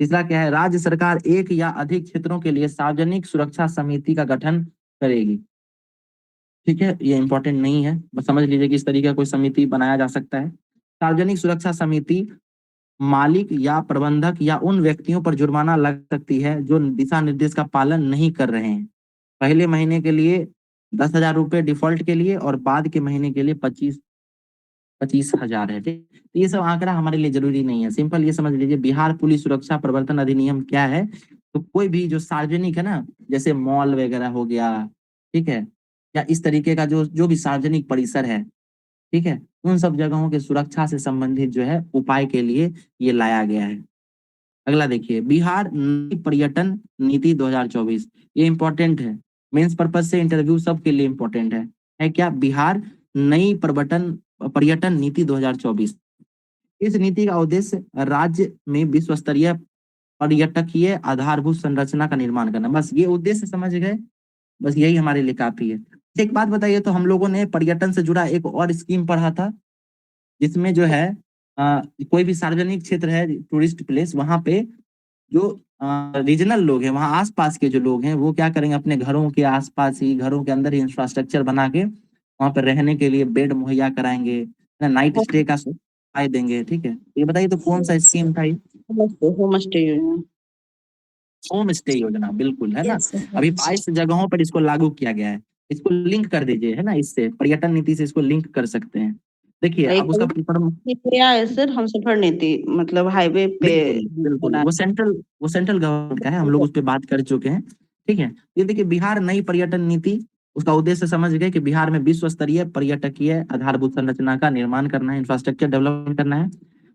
तीसरा क्या है? राज्य सरकार एक या अधिक क्षेत्रों के लिए सार्वजनिक सुरक्षा समिति का गठन करेगी। ठीक है, ये इंपॉर्टेंट नहीं है, बस समझ लीजिए कि इस तरीके का कोई समिति बनाया जा सकता है। सार्वजनिक सुरक्षा समिति मालिक या प्रबंधक या उन व्यक्तियों पर जुर्माना लग सकती है जो दिशा निर्देश का पालन नहीं कर रहे हैं। पहले महीने के लिए 10,000 रुपये डिफॉल्ट के लिए और बाद के महीने के लिए 25,000 है। ठीक, तो ये सब आंकड़ा हमारे लिए जरूरी नहीं है। सिंपल ये समझ लीजिए, बिहार पुलिस सुरक्षा प्रवर्तन अधिनियम क्या है। तो कोई भी जो सार्वजनिक है ना, जैसे मॉल वगैरह हो गया, ठीक है, या इस तरीके का जो जो भी सार्वजनिक परिसर है, ठीक है, उन सब जगहों के सुरक्षा से संबंधित जो है उपाय के लिए ये लाया गया है। अगला देखिए, बिहार नई पर्यटन नीति 2024। ये इंपॉर्टेंट है, मेंस पर्पज से इंटरव्यू सबके लिए इंपॉर्टेंट है क्या? बिहार नई पर्यटन नीति 2024। इस नीति का उद्देश्य राज्य में विश्व स्तरीय पर्यटकीय आधारभूत संरचना का निर्माण करना। बस ये उद्देश्य समझ गए, बस यही हमारे लिए काफी है। एक बात बताइए, तो हम लोगों ने पर्यटन से जुड़ा एक और स्कीम पढ़ा था जिसमें जो है कोई भी सार्वजनिक क्षेत्र है, टूरिस्ट प्लेस, वहां पे जो रीजनल लोग हैं, वहाँ आसपास के जो लोग हैं, वो क्या करेंगे, अपने घरों के आसपास ही, घरों के अंदर ही इंफ्रास्ट्रक्चर बना के वहां पर रहने के लिए बेड मुहैया कराएंगे, नाइट स्टे का सुविधा देंगे। ठीक है, ये बताइए तो कौन सा स्कीम था ये? होम स्टे योजना। होम स्टे योजना, बिल्कुल, है ना। Yes, sir. अभी 22 जगहों पर इसको लागू किया गया है। इसको लिंक कर दीजिए, है ना, इससे पर्यटन नीति से इसको लिंक कर सकते हैं। देखिए एक अब उसका क्या है सर, हम सफर नीति मतलब हाईवे पे बिल्कुल बिल्कुल, वो सेंट्रल गवर्नमेंट का है, हम लोग उस पर बात कर चुके हैं। ठीक है, ये देखिए बिहार नई पर्यटन नीति, उसका उद्देश्य समझ गए कि बिहार में विश्व स्तरीय पर्यटकीय आधारभूत संरचना का निर्माण करना है, इंफ्रास्ट्रक्चर डेवलपमेंट करना है।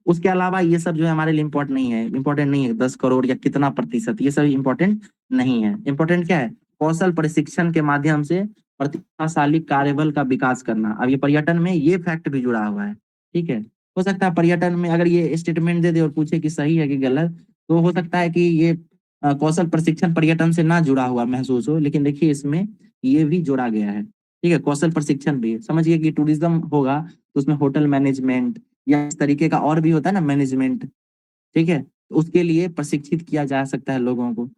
उसके अलावा ये सब जो है हमारे लिए इम्पोर्टेंट नहीं है 10 करोड़ या कितना प्रतिशत, ये सब इम्पोर्टेंट नहीं है। इम्पोर्टेंट क्या है? कौशल प्रशिक्षण के माध्यम से प्रतिभाशाली कार्यबल का विकास करना। अब ये पर्यटन में ये फैक्ट भी जुड़ा हुआ है। ठीक है, हो सकता है पर्यटन में अगर ये स्टेटमेंट दे दे और पूछे कि सही है कि गलत, तो हो सकता है कि ये कौशल प्रशिक्षण पर्यटन से ना जुड़ा हुआ महसूस हो, लेकिन देखिए इसमें ये भी जोड़ा गया है। ठीक है, कौशल प्रशिक्षण भी समझिए कि टूरिज्म होगा तो उसमें होटल मैनेजमेंट या इस तरीके का और भी होता है ना मैनेजमेंट। ठीक है, तो उसके लिए प्रशिक्षित किया जा सकता है लोगों को,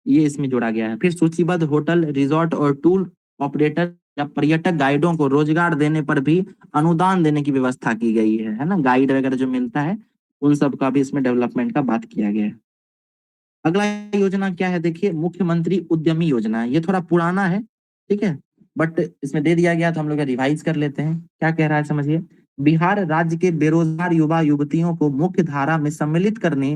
ये इसमें जोड़ा गया है। फिर सूचीबद्ध होटल, रिजॉर्ट और टूर ऑपरेटर या पर्यटक गाइडों को रोजगार देने पर भी अनुदान देने की व्यवस्था की गई है ना, गाइड वगैरह जो मिलता है उन सब का भी इसमें डेवलपमेंट का बात किया गया है। अगला योजना क्या है देखिए, मुख्यमंत्री उद्यमी योजना। ये थोड़ा पुराना है, ठीक है, बट इसमें दे दिया गया तो हम लोग रिवाइज कर लेते हैं। क्या कह रहा है समझिए, बिहार राज्य के बेरोजगार युवा युवतियों को मुख्य धारा में सम्मिलित करने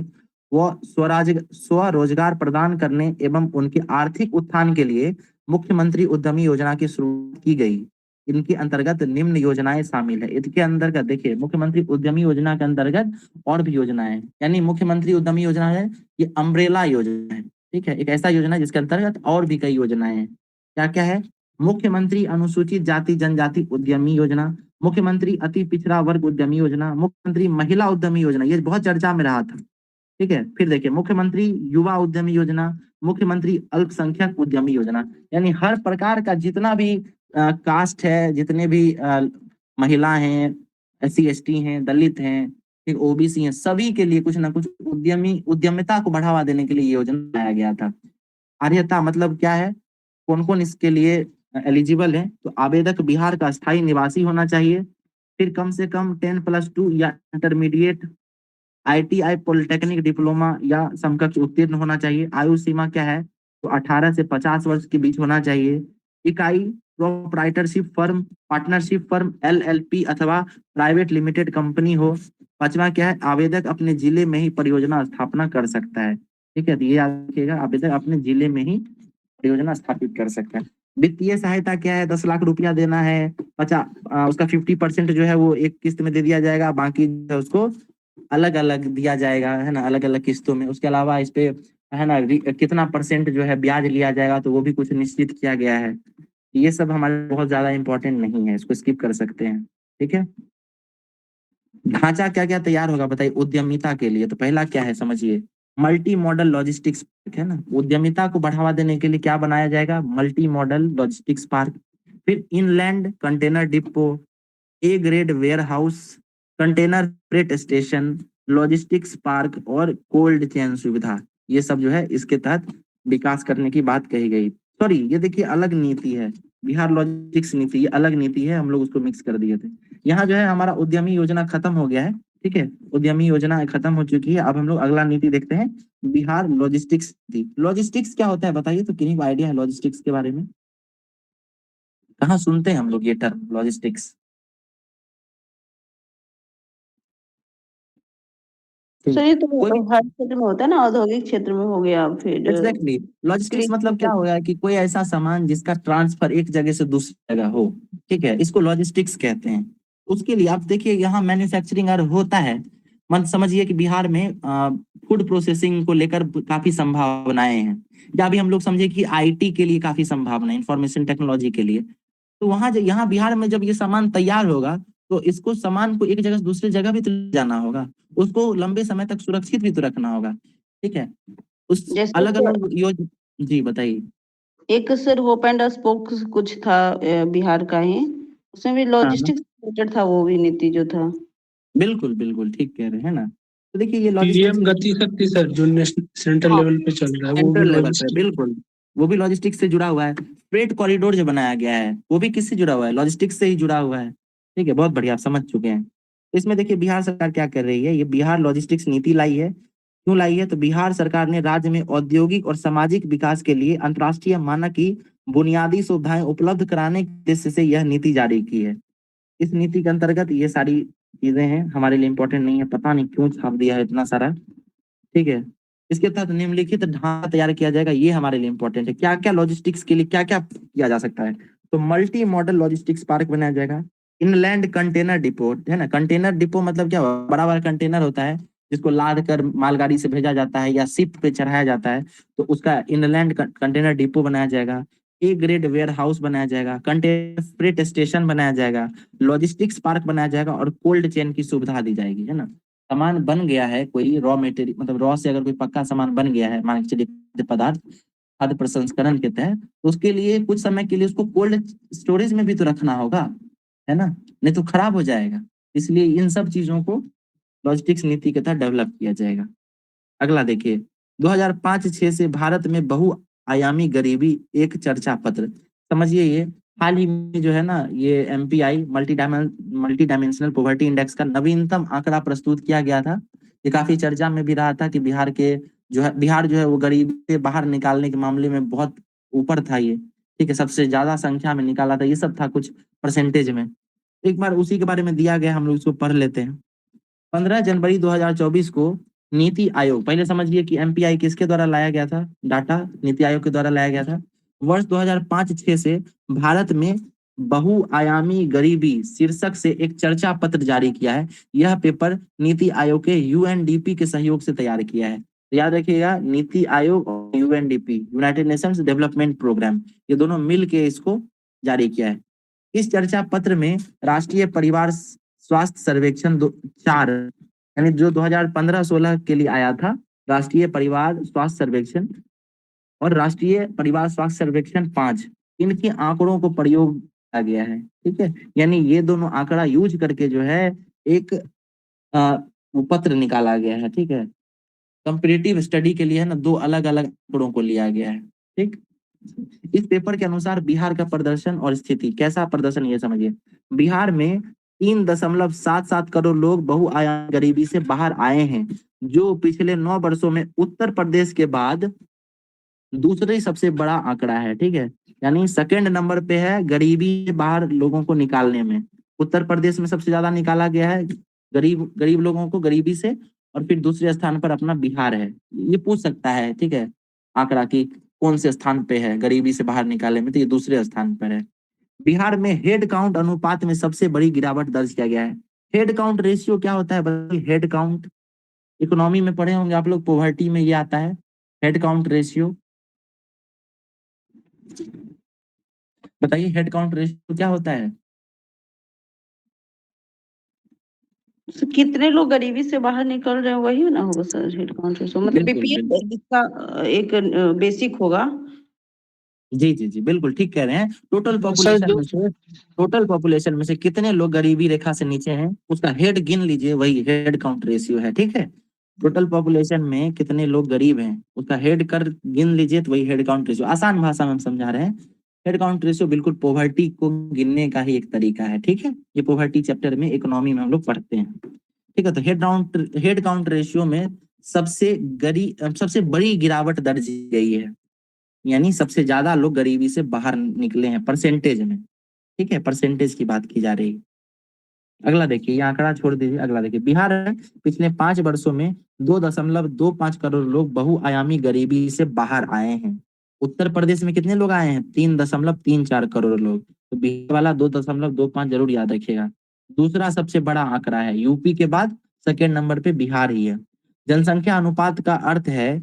व स्वरोजगार प्रदान करने एवं उनके आर्थिक उत्थान के लिए मुख्यमंत्री उद्यमी योजना की शुरुआत की गई। इनके अंतर्गत निम्न योजनाएं शामिल है। इसके अंतर्गत देखिए, मुख्यमंत्री उद्यमी योजना के अंतर्गत और भी योजनाएं, यानी मुख्यमंत्री उद्यमी योजना है, ये अम्ब्रेला योजना है। ठीक है, एक ऐसा योजना है जिसके अंतर्गत और भी कई योजनाएं हैं। क्या क्या है? मुख्यमंत्री अनुसूचित जाति जनजाति उद्यमी योजना, मुख्यमंत्री अति पिछड़ा वर्ग उद्यमी योजना, मुख्यमंत्री महिला उद्यमी योजना, ये बहुत चर्चा में रहा था। ठीक है, फिर देखिए मुख्यमंत्री युवा उद्यमी योजना, मुख्यमंत्री अल्पसंख्यक उद्यमी योजना, यानी हर प्रकार का जितना भी कास्ट है, जितने भी महिला हैं, SC ST हैं, दलित हैं, ठीक, OBC हैं, सभी के लिए कुछ ना कुछ उद्यमिता को बढ़ावा देने के लिए ये योजना लाया गया था। आर्यता मतलब क्या है, कौन कौन इसके लिए एलिजिबल है? तो आवेदक बिहार का स्थायी निवासी होना चाहिए, फिर कम से कम 10+2 या इंटरमीडिएट ITI पॉलिटेक्निक डिप्लोमा या समकक्ष उत्तीर्ण होना चाहिए। आयु सीमा क्या है? तो 18 से 50 वर्ष के बीच होना चाहिए। इकाई proprietorship firm, partnership firm, LLP अथवा प्राइवेट लिमिटेड कंपनी हो। पांचवा क्या है, आवेदक अपने जिले में ही परियोजना स्थापना कर सकता है। ठीक है, तो ये याद रखिएगा, आवेदक अपने जिले में ही परियोजना स्थापित कर सकता है। वित्तीय सहायता क्या है, 10 लाख रुपया देना है, उसका 50% जो है वो एक किस्त में दे दिया जाएगा, बाकी जो है उसको अलग अलग दिया जाएगा, है ना, अलग अलग किस्तों में। उसके अलावा इस पे, है ना, कितना परसेंट जो है ब्याज लिया जाएगा, तो वो भी कुछ निश्चित किया गया है। ये सब हमारे बहुत ज्यादा इंपॉर्टेंट नहीं है, इसको स्किप कर सकते हैं। ठीक है, ढांचा क्या क्या तैयार होगा बताइए उद्यमिता के लिए। तो पहला क्या है समझिए, मल्टी मॉडल लॉजिस्टिक्स पार्क, है ना, उद्यमिता को बढ़ावा देने के लिए क्या बनाया जाएगा, मल्टी मॉडल लॉजिस्टिक्स पार्क। फिर inland container depot, A grade warehouse, container freight station, logistics park और कोल्ड चेन सुविधा, ये सब जो है इसके तहत विकास करने की बात कही गई। सॉरी, ये देखिए अलग नीति है, बिहार लॉजिस्टिक्स नीति, ये अलग नीति है, हम लोग उसको मिक्स कर दिए थे। यहाँ जो है हमारा उद्यमी योजना खत्म हो गया है। ठीक है, उद्यमी योजना खत्म हो चुकी है। अब हम लोग अगला नीति देखते हैं, बिहार लॉजिस्टिक्स नीति। लॉजिस्टिक्स क्या होता है बताइए, तो किन्हीं को आइडिया है लॉजिस्टिक्स के बारे में? कहाँ सुनते हैं हम लोग ये टर्म लॉजिस्टिक्स? सर ये तो कोई हर क्षेत्र में होता है ना, औद्योगिक क्षेत्र में हो गया, फिर एग्जैक्टली, लॉजिस्टिक्स मतलब क्या होगा कि कोई ऐसा सामान जिसका ट्रांसफर एक जगह से दूसरी जगह हो। ठीक है, इसको लॉजिस्टिक्स कहते हैं। उसके लिए आप देखिए यहाँ मैन्युफैक्चरिंग होता है। मन समझिए कि बिहार में फूड प्रोसेसिंग को लेकर काफी संभावनाएं हैं, या अभी हम लोग समझे कि IT के लिए काफी संभावना है, इंफॉर्मेशन टेक्नोलॉजी के लिए। तो वहां यहाँ बिहार में जब ये सामान तैयार होगा, तो इसको सामान को एक जगह से दूसरी जगह भी तो ले जाना होगा, उसको लंबे समय तक सुरक्षित भी तो रखना होगा। ठीक है, उस जैसे अलग अलग योजना, जी बताइए। एक सर होप एंड स्पोक कुछ था बिहार का ही, उसमें भी हाँ हाँ, लॉजिस्टिक्स रिलेटेड था, वो भी नीति जो था। बिल्कुल बिल्कुल ठीक कह रहे हैं ना। तो देखिए ये लॉजिस्टिक्स पीएम गति शक्ति सर, जो सेंट्रल लेवल पे चल रहा है, वो भी सेंट्रल लेवल पे, लॉजिस्टिक। बिल्कुल वो भी लॉजिस्टिक्स से जुड़ा हुआ है। फ्रेट कॉरिडोर जो बनाया गया है वो भी किससे जुड़ा हुआ है, लॉजिस्टिक्स से ही जुड़ा हुआ है। ठीक है, बहुत बढ़िया, आप समझ चुके हैं। इसमें देखिए बिहार सरकार क्या कर रही है, ये बिहार लॉजिस्टिक्स नीति लाई है। क्यों लाई है, तो बिहार सरकार ने राज्य में औद्योगिक और सामाजिक विकास के लिए अंतर्राष्ट्रीय मानक की बुनियादी सुविधाएं उपलब्ध कराने के उद्देश्य से यह नीति जारी की है। इस नीति के अंतर्गत ये सारी चीजें हैं, हमारे लिए इंपॉर्टेंट नहीं है, पता नहीं क्यों छाप दिया है इतना सारा। ठीक है, इसके तहत निम्नलिखित ढांचा तैयार किया जाएगा, ये हमारे लिए इंपॉर्टेंट है। क्या क्या लॉजिस्टिक्स के लिए क्या क्या किया जा सकता है, तो मल्टी मॉडल लॉजिस्टिक्स पार्क बनाया जाएगा। इनलैंड कंटेनर डिपो, है ना, कंटेनर डिपो मतलब क्या, बड़ा बड़ा कंटेनर होता है जिसको लाद कर मालगाड़ी से भेजा जाता है या शिप पे चढ़ाया जाता है, तो उसका इनलैंड कंटेनर डिपो बनाया जाएगा। ए ग्रेड वेयर हाउस बनाया जाएगा, कंटेनर फ्रेट स्टेशन बनाया जाएगा, लॉजिस्टिक्स पार्क बनाया जाएगा और कोल्ड चेन की सुविधा दी जाएगी, है ना। सामान बन गया है, कोई रॉ मटेरियल मतलब रॉ से अगर कोई पक्का सामान बन गया है, मान के चलिए खाद्य पदार्थ, खाद्य प्रसंस्करण के तहत, तो उसके लिए कुछ समय के लिए उसको कोल्ड स्टोरेज में भी तो रखना होगा, है ना, नहीं तो खराब हो जाएगा। इसलिए इन सब चीजों को लॉजिस्टिक्स नीति के तहत डेवलप किया जाएगा। अगला देखिए, 2005-6 से भारत में बहुआयामी गरीबी एक चर्चा पत्र। समझिए ये हाल ही में जो है ना, ये MPI multi dimensional poverty index का नवीनतम आंकड़ा प्रस्तुत किया गया था। ये काफी चर्चा में भी रहा था कि बिहार जो है वो गरीबी से बाहर निकालने के मामले में बहुत ऊपर था ये। ठीक है, सबसे ज्यादा संख्या में निकाला था, ये सब था कुछ परसेंटेज में। एक बार उसी के बारे में दिया गया, हम लोग इसको पढ़ लेते हैं। 15 जनवरी 2024 को नीति आयोग, पहले समझिए कि MPI किसके द्वारा लाया गया था, डाटा नीति आयोग के द्वारा लाया गया था। वर्ष 2005-6 से भारत में बहुआयामी गरीबी शीर्षक से एक चर्चा पत्र जारी किया है। यह पेपर नीति आयोग के UNDP के सहयोग से तैयार किया है। तो याद रखिएगा, नीति आयोग और UNDP, United Nations development programme, ये दोनों मिल के इसको जारी किया है। इस चर्चा पत्र में राष्ट्रीय परिवार स्वास्थ्य सर्वेक्षण 4, यानी जो 2015-16 के लिए आया था, राष्ट्रीय परिवार स्वास्थ्य सर्वेक्षण और राष्ट्रीय परिवार स्वास्थ्य सर्वेक्षण 5, इनके आंकड़ों को प्रयोग किया गया है। ठीक है, यानी ये दोनों आंकड़ा यूज करके जो है एक वो पत्र निकाला गया है। ठीक है, कंपेरेटिव स्टडी के लिए है ना, दो अलग अलग आंकड़ों को लिया गया है। ठीक, इस पेपर के अनुसार बिहार का प्रदर्शन और स्थिति, कैसा प्रदर्शन ये समझिए, बिहार में 3.77 करोड़ लोग बहुआयामी गरीबी से बाहर आए हैं, जो पिछले 9 वर्षों में उत्तर प्रदेश के बाद दूसरे सबसे बड़ा आंकड़ा है। ठीक है, यानी सेकंड नंबर पे है गरीबी से बाहर लोगों को निकालने में। उत्तर प्रदेश में सबसे ज्यादा निकाला गया है गरीब गरीब लोगों को गरीबी से, और फिर दूसरे स्थान पर अपना बिहार है। ये पूछ सकता है, ठीक है, आंकड़ा की कौन से स्थान पे है गरीबी से बाहर निकालने में, तो ये दूसरे स्थान पर है। बिहार में हेड काउंट अनुपात में सबसे बड़ी गिरावट दर्ज किया गया है। हेड काउंट रेशियो क्या होता है बताइए? हेड काउंट इकोनॉमी में पढ़े होंगे आप लोग, पॉवर्टी में ये आता है हेड काउंट रेशियो। बताइए हेड काउंट रेशियो क्या होता है? तो कितने लोग गरीबी से बाहर निकल रहे हैं वही ना होगा सर हेड काउंट रेशियो, मतलब बिल्कुल, बीपीएल इसका एक बेसिक होगा। जी जी जी, बिल्कुल ठीक कह रहे हैं। टोटल सर पॉपुलेशन में से कितने लोग गरीबी रेखा से नीचे हैं उसका हेड गिन लीजिए, वही हेड काउंट रेशियो है, ठीक है। टोटल पॉपुलेशन में कितने लोग गरीब हैं उसका हेड कर गिन लीजिए, तो वही हेड काउंट रेशियो। आसान भाषा में हम समझा रहे हैं। हेड काउंट रेशियो बिल्कुल पॉवर्टी को गिनने का ही एक तरीका है, ठीक है। ये पॉवर्टी चैप्टर में इकोनॉमी में हम लोग पढ़ते हैं, ठीक है। तो हेड काउंट रेशियो में सबसे बड़ी गिरावट दर्ज की गई है, यानी सबसे ज्यादा लोग गरीबी से बाहर निकले हैं परसेंटेज में, ठीक है, परसेंटेज की बात की जा रही है। अगला देखिए, ये आंकड़ा छोड़ दीजिए, अगला देखिए। बिहार में पिछले 5 वर्षों में 2.25 करोड़ लोग बहुआयामी गरीबी से बाहर आए हैं। उत्तर प्रदेश में कितने लोग आए हैं? 3.34 करोड़ लोग। तो बिहार वाला 2.25 जरूर याद रखिएगा। दूसरा सबसे बड़ा आंकड़ा है, यूपी के बाद सेकेंड नंबर पे बिहार ही है। जनसंख्या अनुपात का अर्थ है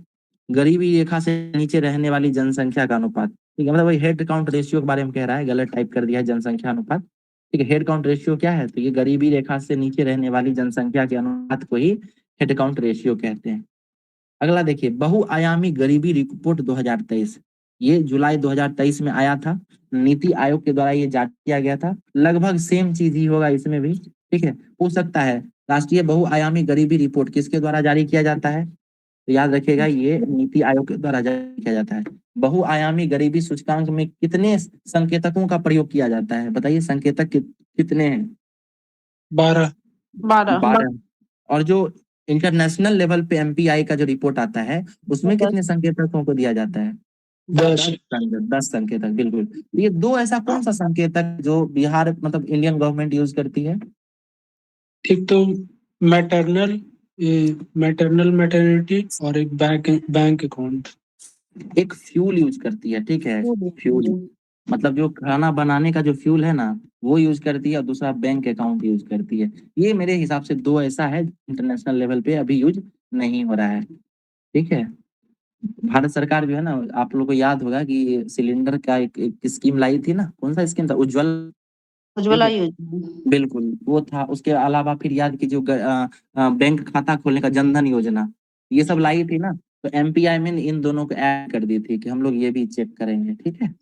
गरीबी रेखा से नीचे रहने वाली जनसंख्या का अनुपात, ठीक है। मतलब वही हेड काउंट रेशियो के बारे में कह रहा है, गलत टाइप कर दिया है जनसंख्या अनुपात, ठीक है। हेड काउंट रेशियो क्या है? तो ये गरीबी रेखा से नीचे रहने वाली जनसंख्या के अनुपात को ही हेड काउंट रेशियो कहते हैं। अगला देखिए, बहुआयामी गरीबी रिपोर्ट 2023, ये जुलाई 2023 में आया था। नीति आयोग के द्वारा ये जारी किया गया था। लगभग सेम चीज ही होगा इसमें भी, ठीक है। पूछ सकता है राष्ट्रीय बहुआयामी गरीबी रिपोर्ट किसके द्वारा जारी किया जाता है? तो याद रखिएगा ये नीति आयोग के द्वारा जारी किया जाता है। बहुआयामी गरीबी सूचकांक में कितने संकेतकों का प्रयोग किया जाता है? बताइए संकेतक कितने हैं? 12। 12। और जो इंटरनेशनल लेवल पे एमपीआई का जो रिपोर्ट आता है उसमें 10। कितने संकेतकों को दिया जाता है? 10। 10 संकेतक, बिल्कुल। ये दो ऐसा कौन सा संकेतक जो बिहार मतलब इंडियन गवर्नमेंट यूज करती है? एक तो मैटरनल मैटरनिटी और एक बैंक अकाउंट। एक फ्यूल यूज करती है, ठीक है, फ्यूल मतलब जो खाना बनाने का जो फ्यूल है ना वो यूज करती है, और दूसरा बैंक अकाउंट यूज करती है। ये मेरे हिसाब से दो ऐसा है इंटरनेशनल लेवल पे अभी यूज नहीं हो रहा है, ठीक है। भारत सरकार जो है ना, आप लोगों को याद होगा कि सिलेंडर का एक स्कीम लाई थी ना, कौन सा स्कीम था? उज्जवल, ठीक उज्ज्वला है, योजना। बिल्कुल वो था। उसके अलावा फिर याद कीजिए बैंक खाता खोलने का जनधन योजना, ये सब लाई थी ना। तो एमपीआई में इन दोनों को ऐड कर दी थी कि हम लोग ये भी चेक करेंगे, ठीक है।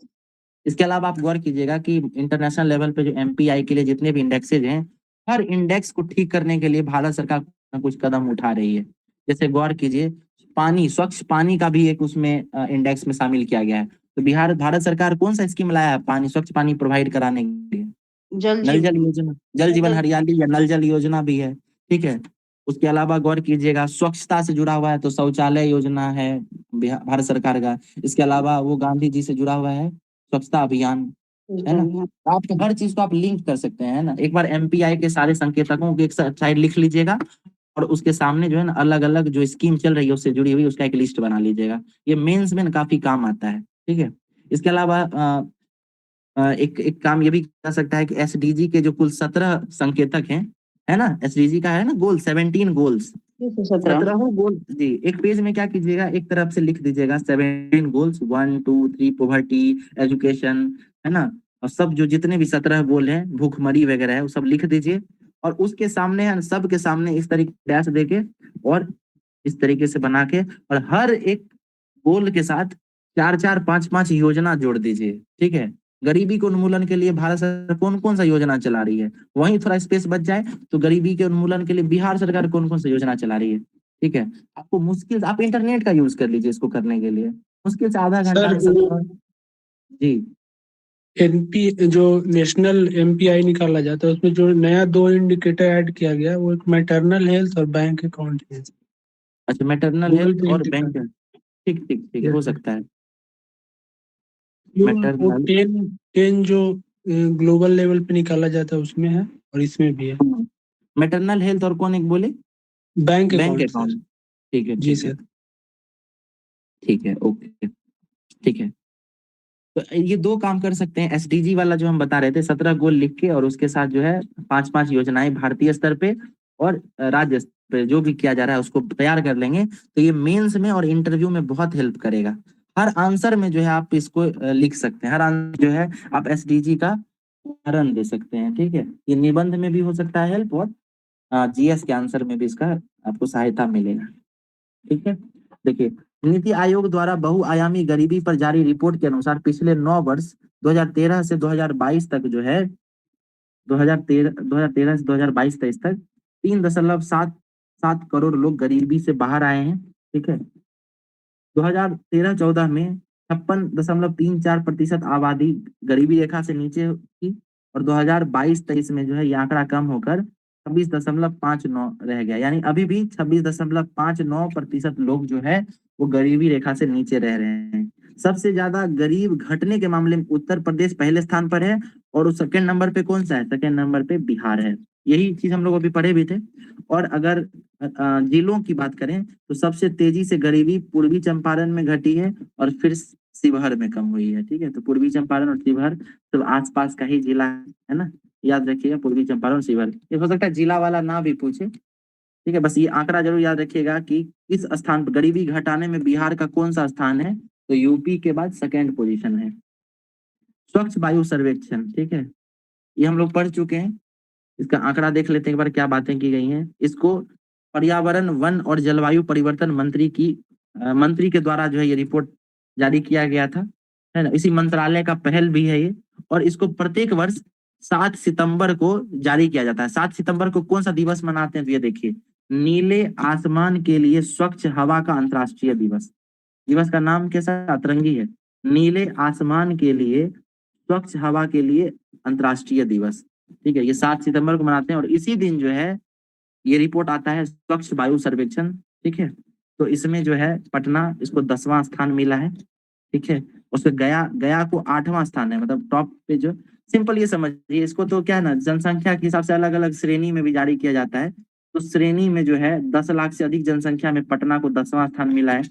इसके अलावा आप गौर कीजिएगा कि इंटरनेशनल लेवल पे जो एमपीआई के लिए जितने भी इंडेक्सेज हैं, हर इंडेक्स को ठीक करने के लिए भारत सरकार कुछ कदम उठा रही है। जैसे गौर कीजिए, पानी, स्वच्छ पानी का भी एक उसमें इंडेक्स में शामिल किया गया है। तो भारत सरकार कौन सा स्कीम लाया है पानी, स्वच्छ पानी प्रोवाइड कराने के लिए? जल नल जल जीवन। योजना, जल जीवन हरियाली या नल जल योजना भी है, ठीक है। उसके अलावा गौर कीजिएगा स्वच्छता से जुड़ा हुआ है तो शौचालय योजना है भारत सरकार का। इसके अलावा वो गांधी जी से जुड़ा हुआ है स्वच्छता अभियान, है ना। आप तो हर चीज को आप लिंक कर सकते हैं, है ना। एक बार एमपीआई के सारे संकेतकों को एक साइड लिख लीजिएगा, और उसके सामने जो है ना अलग अलग जो स्कीम चल रही है उससे जुड़ी हुई उसका एक लिस्ट बना लीजिएगा। ये मेंस में ना काफी काम आता है, ठीक है। इसके अलावा एक एक काम ये भी कर सकता है कि एसडीजी के जो कुल 17 संकेतक हैं, है ना, एसडीजी का है ना गोल, 17 गोल्स, 17 गोल जी। एक पेज में क्या कीजिएगा, एक तरफ से लिख दीजिएगा 17 गोल्स, 1 2 3 पॉवर्टी, एजुकेशन, है ना। और सब जो जितने भी 17 गोल हैं, भूखमरी वगैरह है, वो सब लिख दीजिए। और उसके सामने, सबके सामने इस तरीके डैश देके और इस तरीके से बना के, और हर एक गोल के साथ 4 4 5 5 योजना जोड़ दीजिए, ठीक है। गरीबी के उन्मूलन के लिए भारत सरकार कौन कौन सा योजना चला रही है, वहीं थोड़ा स्पेस बच जाए तो गरीबी के उन्मूलन के लिए बिहार सरकार कौन कौन सा योजना चला रही है, ठीक है। आपको मुश्किल, आप इंटरनेट का यूज कर लीजिए इसको करने के लिए, मुश्किल से आधा घंटा सर में सब जी। एनपी जो नेशनल एमपीआई निकाला जाता है उसमें जो नया 2 इंडिकेटर ऐड किया गया वो एक मैटरनल हेल्थ और बैंक अकाउंट है। अच्छा, मैटरनल गूगल हेल्थ पे और दिखा बैंक, ठीक ठीक ठीक, हो Yes, sir. सकता है। वो मैटरनल 10 जो ग्लोबल लेवल पे निकाला जाता है उसमें है और इसमें भी है। मैटरनल हेल्थ और कौन एक बोले? Bank bank account sir. Account. ठीक है जी ठीक है सर। ठीक है, ओके ठीक है। तो ये दो काम कर सकते हैं, एसडीजी वाला जो हम बता रहे थे, 17 गोल लिख के और उसके साथ जो है 5-5 योजनाएं भारतीय स्तर पे और राज्य स्तर पे जो भी किया जा रहा है उसको तैयार कर लेंगे, तो ये मेंस में और इंटरव्यू में बहुत हेल्प करेगा। हर आंसर में जो है आप इसको लिख सकते हैं, हर आंसर जो है आप एसडीजी का उदाहरण दे सकते हैं। ठीक है, ये निबंध में भी हो सकता है हेल्प, और जीएस के आंसर में भी इसका आपको सहायता मिलेगा। ठीक है, देखिए, नीति आयोग द्वारा बहुआयामी गरीबी पर जारी रिपोर्ट के अनुसार पिछले 9 वर्ष 2013 से 2022 तक जो है 2013 से 2022 तक 3.77 करोड़ लोग गरीबी से बाहर आए हैं। ठीक है, 2013-14 में 56.34% आबादी गरीबी रेखा से नीचे थी, और 2022-23 में जो है ये आंकड़ा कम होकर 26.59 रह गया, यानी अभी भी 26.59% लोग जो है वो गरीबी रेखा से नीचे रह रहे हैं। सबसे ज्यादा गरीब घटने के मामले में उत्तर प्रदेश पहले स्थान पर है, और उस सेकेंड नंबर पे कौन सा है? सेकेंड नंबर पे बिहार है। यही चीज हम लोग अभी पढ़े भी थे। और अगर जिलों की बात करें तो सबसे तेजी से गरीबी पूर्वी चंपारण में घटी है, और फिर शिवहर में कम हुई है। ठीक है, तो पूर्वी चंपारण और शिवहर तो आसपास का ही जिला है ना, याद रखिएगा, पूर्वी चंपारण और शिवहर। ये हो सकता है जिला वाला ना भी पूछे। ठीक है, बस ये आंकड़ा जरूर याद रखिएगा कि इस स्थान पर गरीबी घटाने में बिहार का कौन सा स्थान है, तो यूपी के बाद सेकेंड पोजीशन है। स्वच्छ वायु सर्वेक्षण, ठीक है, ये हम लोग पढ़ चुके हैं। इसका आंकड़ा देख लेते हैं एक बार, क्या बातें की गई हैं। इसको पर्यावरण, वन और जलवायु परिवर्तन मंत्री के द्वारा जो है ये रिपोर्ट जारी किया गया था, है ना, इसी मंत्रालय का पहल भी है ये। और इसको प्रत्येक वर्ष 7 सितंबर को जारी किया जाता है। 7 सितंबर को कौन सा दिवस मनाते हैं? तो ये देखिए, नीले आसमान के लिए स्वच्छ हवा का अंतर्राष्ट्रीय दिवस। दिवस का नाम कैसा अतरंगी है, नीले आसमान के लिए स्वच्छ हवा के लिए अंतर्राष्ट्रीय दिवस। ठीक है, ये 7 सितंबर को मनाते हैं, और इसी दिन जो है ये रिपोर्ट आता है स्वच्छ वायु सर्वेक्षण। ठीक है, तो इसमें जो है पटना इसको 10वां स्थान मिला है। ठीक है, उसके गया गया को 8वां स्थान है, मतलब टॉप पे जो। सिंपल ये समझिए इसको, तो क्या है ना, जनसंख्या के हिसाब से अलग अलग श्रेणी में भी जारी किया जाता है। तो श्रेणी में जो है 10 लाख से अधिक जनसंख्या में पटना को 10वां स्थान मिला है।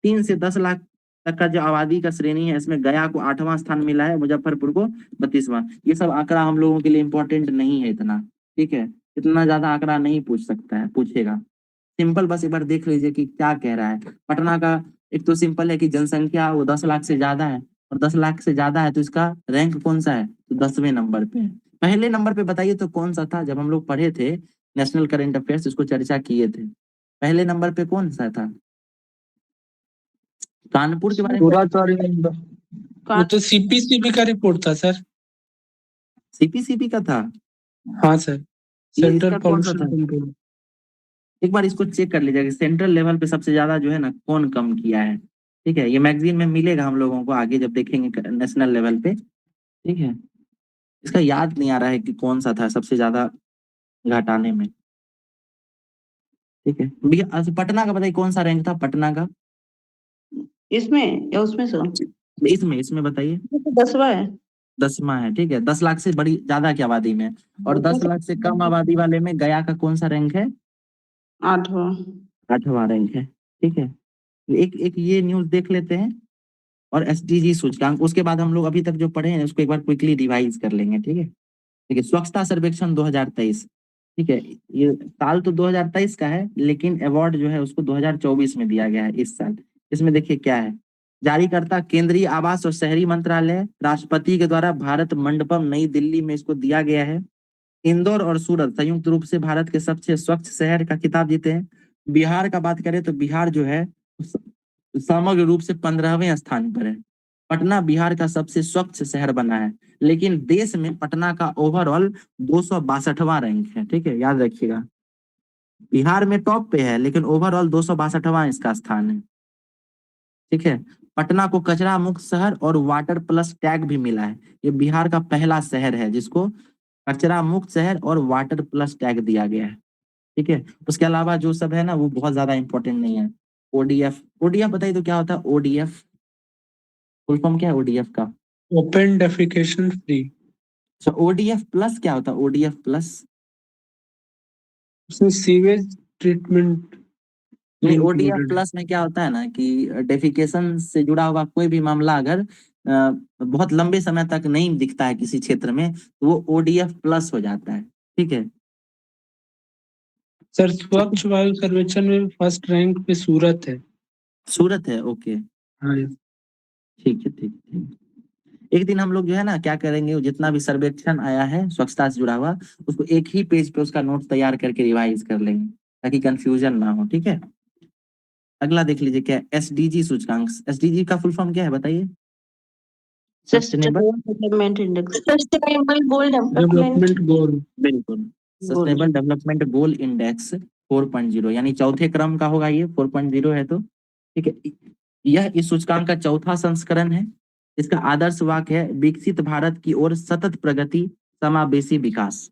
3 से 10 लाख तक का जो आबादी का श्रेणी है इसमें गया को 8वां स्थान मिला है, मुजफ्फरपुर को 32वां। ये सब आंकड़ा हम लोगों के लिए इंपॉर्टेंट नहीं है इतना। ठीक है, इतना ज्यादा आंकड़ा नहीं पूछ सकता है, पूछेगा। सिंपल बस एक बार देख लीजिए कि क्या कह रहा है पटना का। एक तो सिंपल है कि जनसंख्या वो 10 लाख से ज्यादा है, और 10 लाख से ज्यादा है तो इसका रैंक कौन सा है? तो 10वें नंबर पे है। पहले नंबर पे बताइए तो कौन सा था? जब हम लोग पढ़े थे नेशनल करंट अफेयर्स, इसको चर्चा किए थे, पहले नंबर पे कौन सा था? कानपुर के बारे में पूरा तो नंबर, वो तो सीपीसीबी का रिपोर्ट था सर। सीपीसीबी का था। हाँ सर, ये सेंट्रल इसका कौन सा पॉल्यूशन था? कंट्रोल। एक बार इसको चेक कर लीजिएगा, सेंट्रल लेवल पे सबसे ज्यादा जो है ना कौन कम किया है। ठीक है, ये मैगजीन में मिलेगा हम लोगों को आगे जब देखेंगे नेशनल लेवल पे। ठीक है, इसका याद नहीं आ रहा है कि कौन सा था सबसे ज्यादा घटाने में। ठीक है भैया, अच्छा, पटना का बताइए कौन सा रैंक था पटना का? इसमें या उसमें से? इसमें बताइए। ये तो 10वां है। 10वां है। ठीक है, 10 लाख से बड़ी ज्यादा की आबादी में, और 10 लाख से कम आबादी वाले में गया का कौन सा रैंक है? 8वां। 8वां रैंक है। ठीक है, एक एक ये न्यूज देख लेते हैं, और एसडीजी सूचकांक, उसके बाद हम लोग अभी तक जो पढ़े हैं उसको एक बार क्विकली रिवाइज कर लेंगे। ठीक है, देखिए, स्वच्छता सर्वेक्षण 2023। ठीक है, ये साल तो 2023 का है, लेकिन अवार्ड जो है उसको 2024 में दिया गया है इस साल। इसमें देखिए क्या है, जारीकर्ता केंद्रीय आवास और शहरी मंत्रालय, राष्ट्रपति के द्वारा भारत मंडपम नई दिल्ली में इसको दिया गया है। इंदौर और सूरत संयुक्त रूप से भारत के सबसे स्वच्छ शहर का खिताब जीते हैं। बिहार का बात करें तो बिहार जो है समग्र रूप से 15वें स्थान पर है। पटना बिहार का सबसे स्वच्छ शहर बना है, लेकिन देश में पटना का ओवरऑल 262वां रैंक है। ठीक है, याद रखिएगा, बिहार में टॉप पे है लेकिन ओवरऑल 262वां इसका स्थान है। ठीक है, पटना को कचरा मुक्त शहर और वाटर प्लस टैग भी मिला है। ये बिहार का पहला शहर है जिसको कचरा मुक्त शहर और वाटर प्लस टैग दिया गया है। ठीक है, उसके अलावा जो सब है ना वो बहुत ज्यादा इंपॉर्टेंट नहीं है। ओडीएफ, ओडीएफ बताइए तो क्या होता है? ओडीएफ फुल फॉर्म क्या है ओडीएफ का? Open defecation free. तो ODF प्लस क्या होता है? ODF प्लस उसमें सीवेज ट्रीटमेंट नहीं, ODF इंक्लूडेड है। प्लस में क्या होता है ना कि डेफिकेशन से जुड़ा हुआ कोई भी मामला अगर बहुत लंबे समय तक नहीं दिखता है किसी क्षेत्र में, तो वो ODF प्लस हो जाता है। ठीक है, सर स्वच्छ वायु सर्वेक्षण में फर्स्ट रैंक पे सूरत है। सूरत है, ओके, हाँ ठीक है, ठीक ठीक। एक दिन हम लोग जो है ना क्या करेंगे, जितना भी सर्वेक्षण आया है स्वच्छता से जुड़ा हुआ, उसको एक ही पेज पे उसका नोट तैयार करके रिवाइज कर लेंगे ताकि कंफ्यूजन ना हो। ठीक है, अगला देख लीजिए क्या SDG सूचकांक। SDG का फुल फॉर्म क्या है बताइए? Sustainable development index. सस्टेनेबल गोल डेवलपमेंट गोल। बिल्कुल, सस्टेनेबल डेवलपमेंट गोल इंडेक्स 4.0, यानी चौथे क्रम का होगा ये, 4.0 है तो ठीक है। यह इस सूचकांक का चौथा संस्करण है। इसका आदर्श वाक्य है विकसित भारत की ओर सतत प्रगति, समावेशी विकास।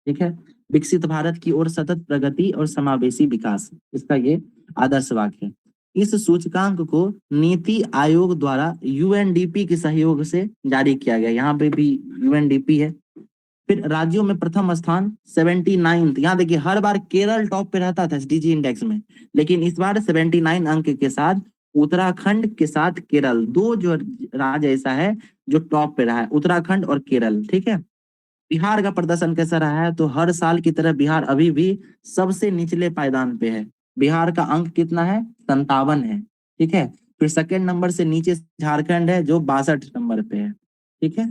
ठीक है, विकसित भारत की ओर सतत प्रगति और समावेशी विकास, इसका ये आदर्श वाक्य है। इस सूचकांक को नीति आयोग द्वारा UNDP के सहयोग से जारी किया गया। यहाँ पे भी UNDP है। फिर राज्यों में प्रथम स्थान 79, यहाँ देखिए हर बार केरल टॉप पे रहता था SDG इंडेक्स में, लेकिन इस बार 79 अंक के साथ उत्तराखंड के साथ केरल, दो जो राज्य ऐसा है जो टॉप पे रहा है, उत्तराखंड और केरल। ठीक है, बिहार का प्रदर्शन कैसा रहा है? तो हर साल की तरह बिहार अभी भी सबसे निचले पायदान पे है। बिहार का अंक कितना है? 57 है। ठीक है, फिर सेकंड नंबर से नीचे झारखंड है जो 62 नंबर पे है। ठीक है,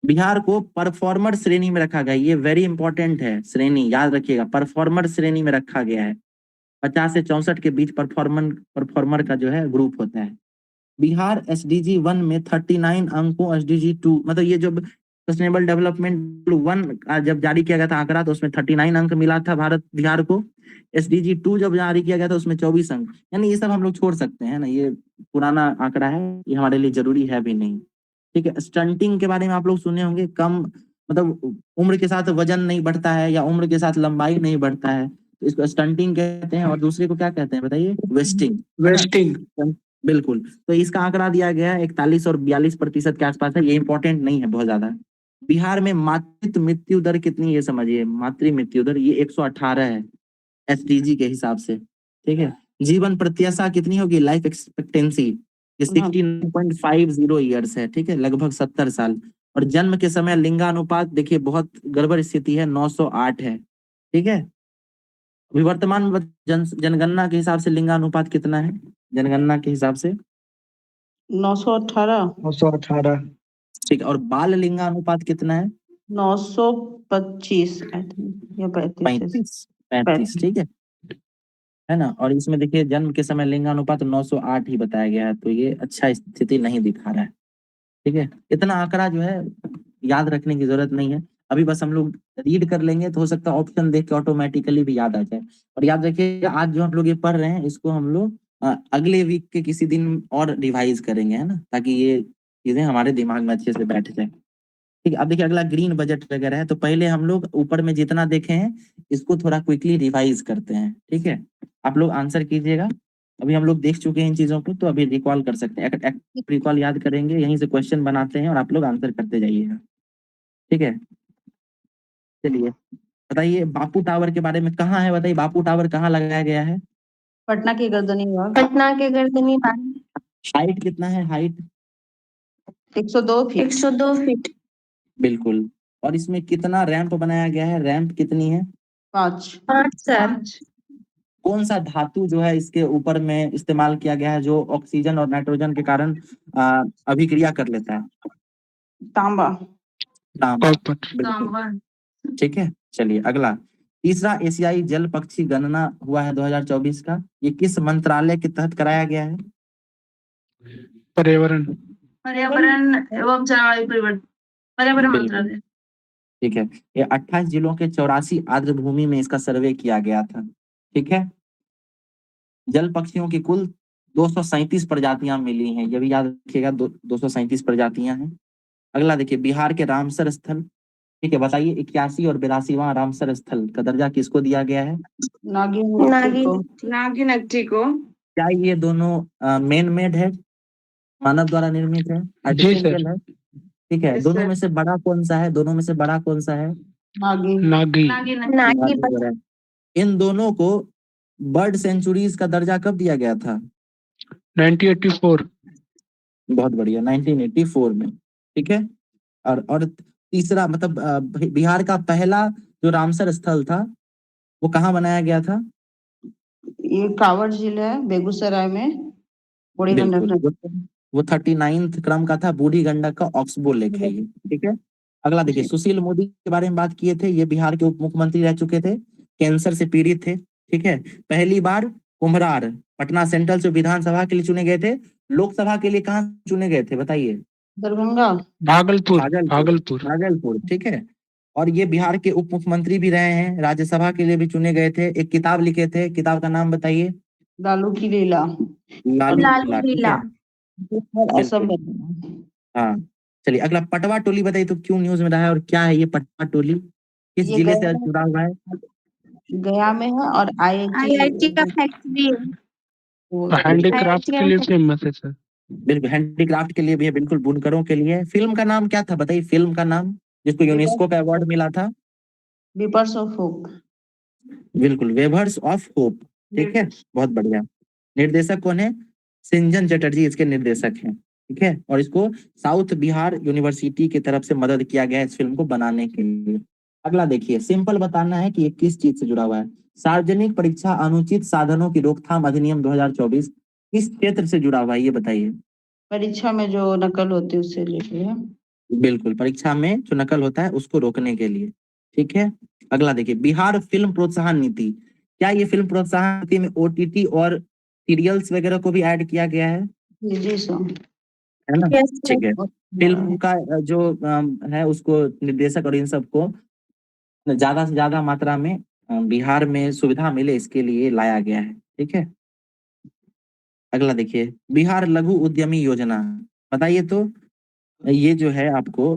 बिहार को परफॉर्मर श्रेणी में रखा गया, ये वेरी इंपॉर्टेंट है, श्रेणी याद रखिएगा, परफॉर्मर श्रेणी में रखा गया है। 50 से 64 के बीच परफॉर्मर का जो है ग्रुप होता है। बिहार SDG 1 में 39 अंकों, SDG 2 मतलब ये जब सस्टेनेबल डेवलपमेंट 1 जब जारी किया गया था आंकड़ा, तो उसमें 39 अंक मिला था बिहार को। SDG 2 जब जारी किया गया था उसमें 24 अंक, यानी ये सब हम लोग छोड़ सकते हैं ना, ये पुराना आंकड़ा है, ये हमारे लिए जरूरी है भी नहीं। ठीक है, स्टंटिंग के बारे में आप लोग सुने होंगे, कम मतलब उम्र के साथ वजन नहीं बढ़ता है या उम्र के साथ लंबाई नहीं बढ़ता है, तो इसको स्टंटिंग कहते हैं। और दूसरे को क्या कहते हैं बताइए? वेस्टिंग। वेस्टिंग। बिल्कुल, तो इसका आंकड़ा दिया गया है 41 और 42% के आसपास है, ये इंपॉर्टेंट नहीं है बहुत ज्यादा। बिहार में मातृ मृत्यु दर कितनी, ये समझिए, मातृ मृत्यु दर ये 118 है SDG के हिसाब से। ठीक है, जीवन प्रत्याशा कितनी होगी, लाइफ एक्सपेक्टेंसी, ये 69.50 ईयर्स है। ठीक है, लगभग 70 साल। और जन्म के समय लिंगानुपात देखिए बहुत गड़बड़ स्थिति है, 908 है। ठीक है, अभी वर्तमान में जनगणना के हिसाब से लिंगानुपात कितना है? जनगणना के हिसाब से 918। 918। ठीक है, और बाल लिंगानुपात कितना है? 925 आई थिंक या 35। ठीक है ना। और इसमें देखिए जन्म के समय लिंगानुपात 908 ही बताया गया है, तो ये अच्छा स्थिति नहीं दिखा रहा है। ठीक है, इतना आंकड़ा जो है याद रखने की जरूरत नहीं है, अभी बस हम लोग रीड कर लेंगे तो हो सकता है ऑप्शन देख के ऑटोमेटिकली भी याद आ जाए। और याद रखिए आज जो हम लोग ये पढ़ रहे हैं इसको हम लोग अगले वीक के किसी दिन और रिवाइज करेंगे, है ना, ताकि ये चीजें हमारे दिमाग में अच्छे से बैठ जाए। ठीक है, अब देखिए अगला ग्रीन बजट वगैरह है, तो पहले हम लोग ऊपर में जितना देखे हैं इसको थोड़ा क्विकली रिवाइज करते हैं। ठीक है, आप लोग आंसर कीजिएगा, अभी हम लोग देख चुके हैं इन चीजों को, तो अभी रिकॉल कर सकते हैं, रिकॉल याद करेंगे, यहीं से क्वेश्चन बनाते हैं और आप लोग आंसर करते जाइएगा। ठीक है, चलिए बताइए बापू टावर के बारे में, कहाँ है बताइए, बापू टावर कहाँ लगाया गया है? पटना के गर्दनी बाग। पटना के गर्दनी बाग। हाइट कितना है, हाइट? 102 फीट। 102 फीट। बिल्कुल, और इसमें कितना रैंप बनाया गया है, रैंप कितनी है? 5। 5 सर। कौन सा धातु जो है इसके ऊपर में इस्तेमाल किया गया है जो ऑक्सीजन और नाइट्रोजन के कारण अभिक्रिया कर लेता है? तांबा। तांबा, बिल्कुल। ठीक है, चलिए अगला, तीसरा एशियाई जल पक्षी गणना हुआ है 2024 का, ये किस मंत्रालय के तहत कराया गया है? पर्यावरण। पर्यावरण एवं जलवायु परिवर्तन, पर्यावरण मंत्रालय। ठीक है, ये 28 जिलों के 84 आर्द्र भूमि में इसका सर्वे किया गया था। ठीक है, जल पक्षियों की कुल 237 प्रजातियां मिली हैं, ये भी याद रखिएगा, 237 प्रजातियां हैं। अगला देखिए बिहार के रामसर स्थल, ठीक है, बताइए 81 और 82वां रामसर स्थल का दर्जा किसको दिया गया है? नागिन नकटी को। क्या ये दोनों मैन मेड है, मानव द्वारा निर्मित है, जी सर। आर्टिफिशियल है? ठीक है, दोनों में से बड़ा कौन सा है? दोनों में से बड़ा कौन सा है? नागी नागी नागपुर है। इन दोनों को बर्ड सेंचुरीज का दर्जा कब दिया गया था? 1984 बहुत बढ़िया, 1984 में। ठीक है, और तीसरा मतलब बिहार का पहला जो रामसर स्थल था वो कहाँ बनाया गया था? ये कांवड़ जिला है बेगूसराय में, बूढ़ी गंडक बिल्कुल, वो 39th क्रम का था, बूढ़ी गंडक का ऑक्सबो लेक है ये। ठीक है, अगला देखिए, सुशील मोदी के बारे में बात किए थे, ये बिहार के उप मुख्यमंत्री रह चुके थे, कैंसर से पीड़ित थे। ठीक है, पहली बार कुम्हरार पटना सेंट्रल से विधानसभा के लिए चुने गए थे। लोकसभा के लिए कहाँ चुने गए थे बताइए? दरभंगा भागलपुर भागलपुर। ठीक है, और ये बिहार के उप मुख्यमंत्री भी रहे हैं, राज्यसभा के लिए भी चुने गए थे। एक किताब लिखे थे, किताब का नाम बताइए? लालू की लीला लालू लीला। असम हाँ, चलिए अगला, पटवा टोली बताइए तो क्यों न्यूज में रहा है और क्या है ये पटवा टोली? किस ये जिले गया से जुड़ा हुआ है? गया में है और आईआईटी का फैक्ट्री है। हैंडीक्राफ्ट के लिए फेमस है सर। बिल्कुल, हैंडीक्राफ्ट के लिए भी है, बिल्कुल, बुनकरों के लिए। फिल्म का नाम क्या था बताइए? फिल्म का नाम जिसको यूनेस्को का अवार्ड मिला था? वीपर्स ऑफ होप। बिल्कुल, वेवर्स ऑफ होप। ठीक है, बहुत बढ़िया। निर्देशक कौन है? सिंजन चटर्जी इसके निर्देशक हैं। ठीक है, और इसको साउथ बिहार यूनिवर्सिटी की तरफ से मदद किया गया है इस फिल्म को बनाने के लिए। अगला देखिए, सिंपल बताना है कि ये किस चीज से जुड़ा हुआ है। सार्वजनिक परीक्षा अनुचित साधनों की रोकथाम अधिनियम 2024 किस क्षेत्र से जुड़ा हुआ है ये बताइए? परीक्षा में जो नकल होती है उससे लेके है। बिल्कुल, परीक्षा में जो नकल होता है उसको रोकने के लिए। ठीक है, अगला देखिए, बिहार फिल्म प्रोत्साहन नीति। क्या ये फिल्म प्रोत्साहन नीति में ओटीटी और सीरियल्स वगैरह को भी ऐड किया गया है? जी सर। है ना? Yes, ठीक है, फिल्म का जो है उसको निर्देशक और इन सबको ज्यादा से ज्यादा मात्रा में बिहार में सुविधा मिले इसके लिए लाया गया है। ठीक है, अगला देखिए, बिहार लघु उद्यमी योजना बताइए तो ये जो है आपको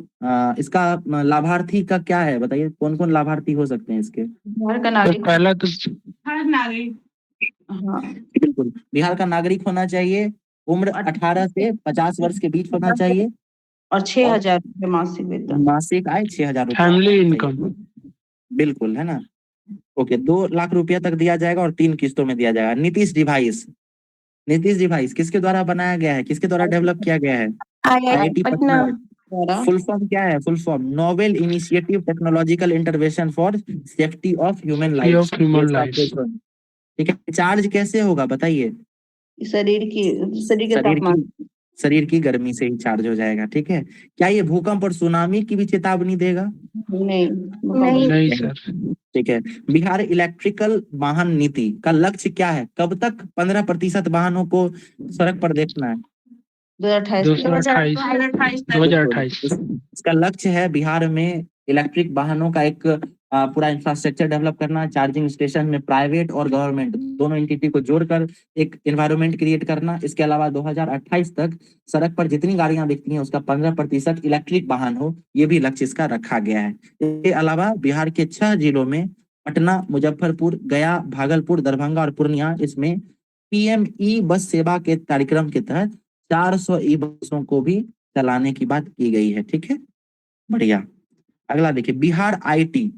इसका लाभार्थी का क्या है बताइए? कौन कौन लाभार्थी हो सकते हैं इसके? बिहार का सर नागरिक। पहला तो हर नागरिक। हाँ, बिल्कुल, बिहार का नागरिक होना चाहिए, उम्र 18 से 50 वर्ष के बीच होना चाहिए, और 6,000 रुपये मासिक वेतन। मासिक आय 6,000 रुपये फैमिली चाहिए। इनकम। बिल्कुल, है ना? ओके, 2 लाख रुपया तक दिया जाएगा और 3 किस्तों में दिया जाएगा। नीतीश डिवाइस, नीतीश डिवाइस किसके द्वारा बनाया गया है, किसके द्वारा डेवलप किया गया है? आईआईटी पटना। द्वारा फुल फॉर्म क्या है? Full form novel initiative technological intervention for safety of human life. ठीक है, चार्ज कैसे होगा बताइए? शरीर के तापमान। शरीर की गर्मी से ही चार्ज हो जाएगा। ठीक है, क्या ये भूकंप और सुनामी की भी चेतावनी देगा? नहीं सर। ठीक है, बिहार इलेक्ट्रिकल वाहन नीति का लक्ष्य क्या है? कब तक 15% वाहनों को सड़क पर देखना है? 2028 इसका लक्ष्य है बिहार में इलेक्ट्रिक वाहनों का एक पूरा इंफ्रास्ट्रक्चर डेवलप करना, चार्जिंग स्टेशन में प्राइवेट और गवर्नमेंट दोनों एंटिटी को जोड़कर एक एनवायरनमेंट क्रिएट करना। इसके अलावा 2028 तक सड़क पर जितनी गाड़ियां दिखती हैं उसका 15% इलेक्ट्रिक वाहन हो, ये भी लक्ष्य इसका रखा गया है। इसके अलावा बिहार के 6 जिलों में पटना, मुजफ्फरपुर, गया, भागलपुर, दरभंगा और पूर्णिया, इसमें पीएम ई बस सेवा के कार्यक्रम के तहत 400 ई बसों को भी चलाने की बात की गई है। ठीक है, बढ़िया। अगला देखिए, बिहार आईटी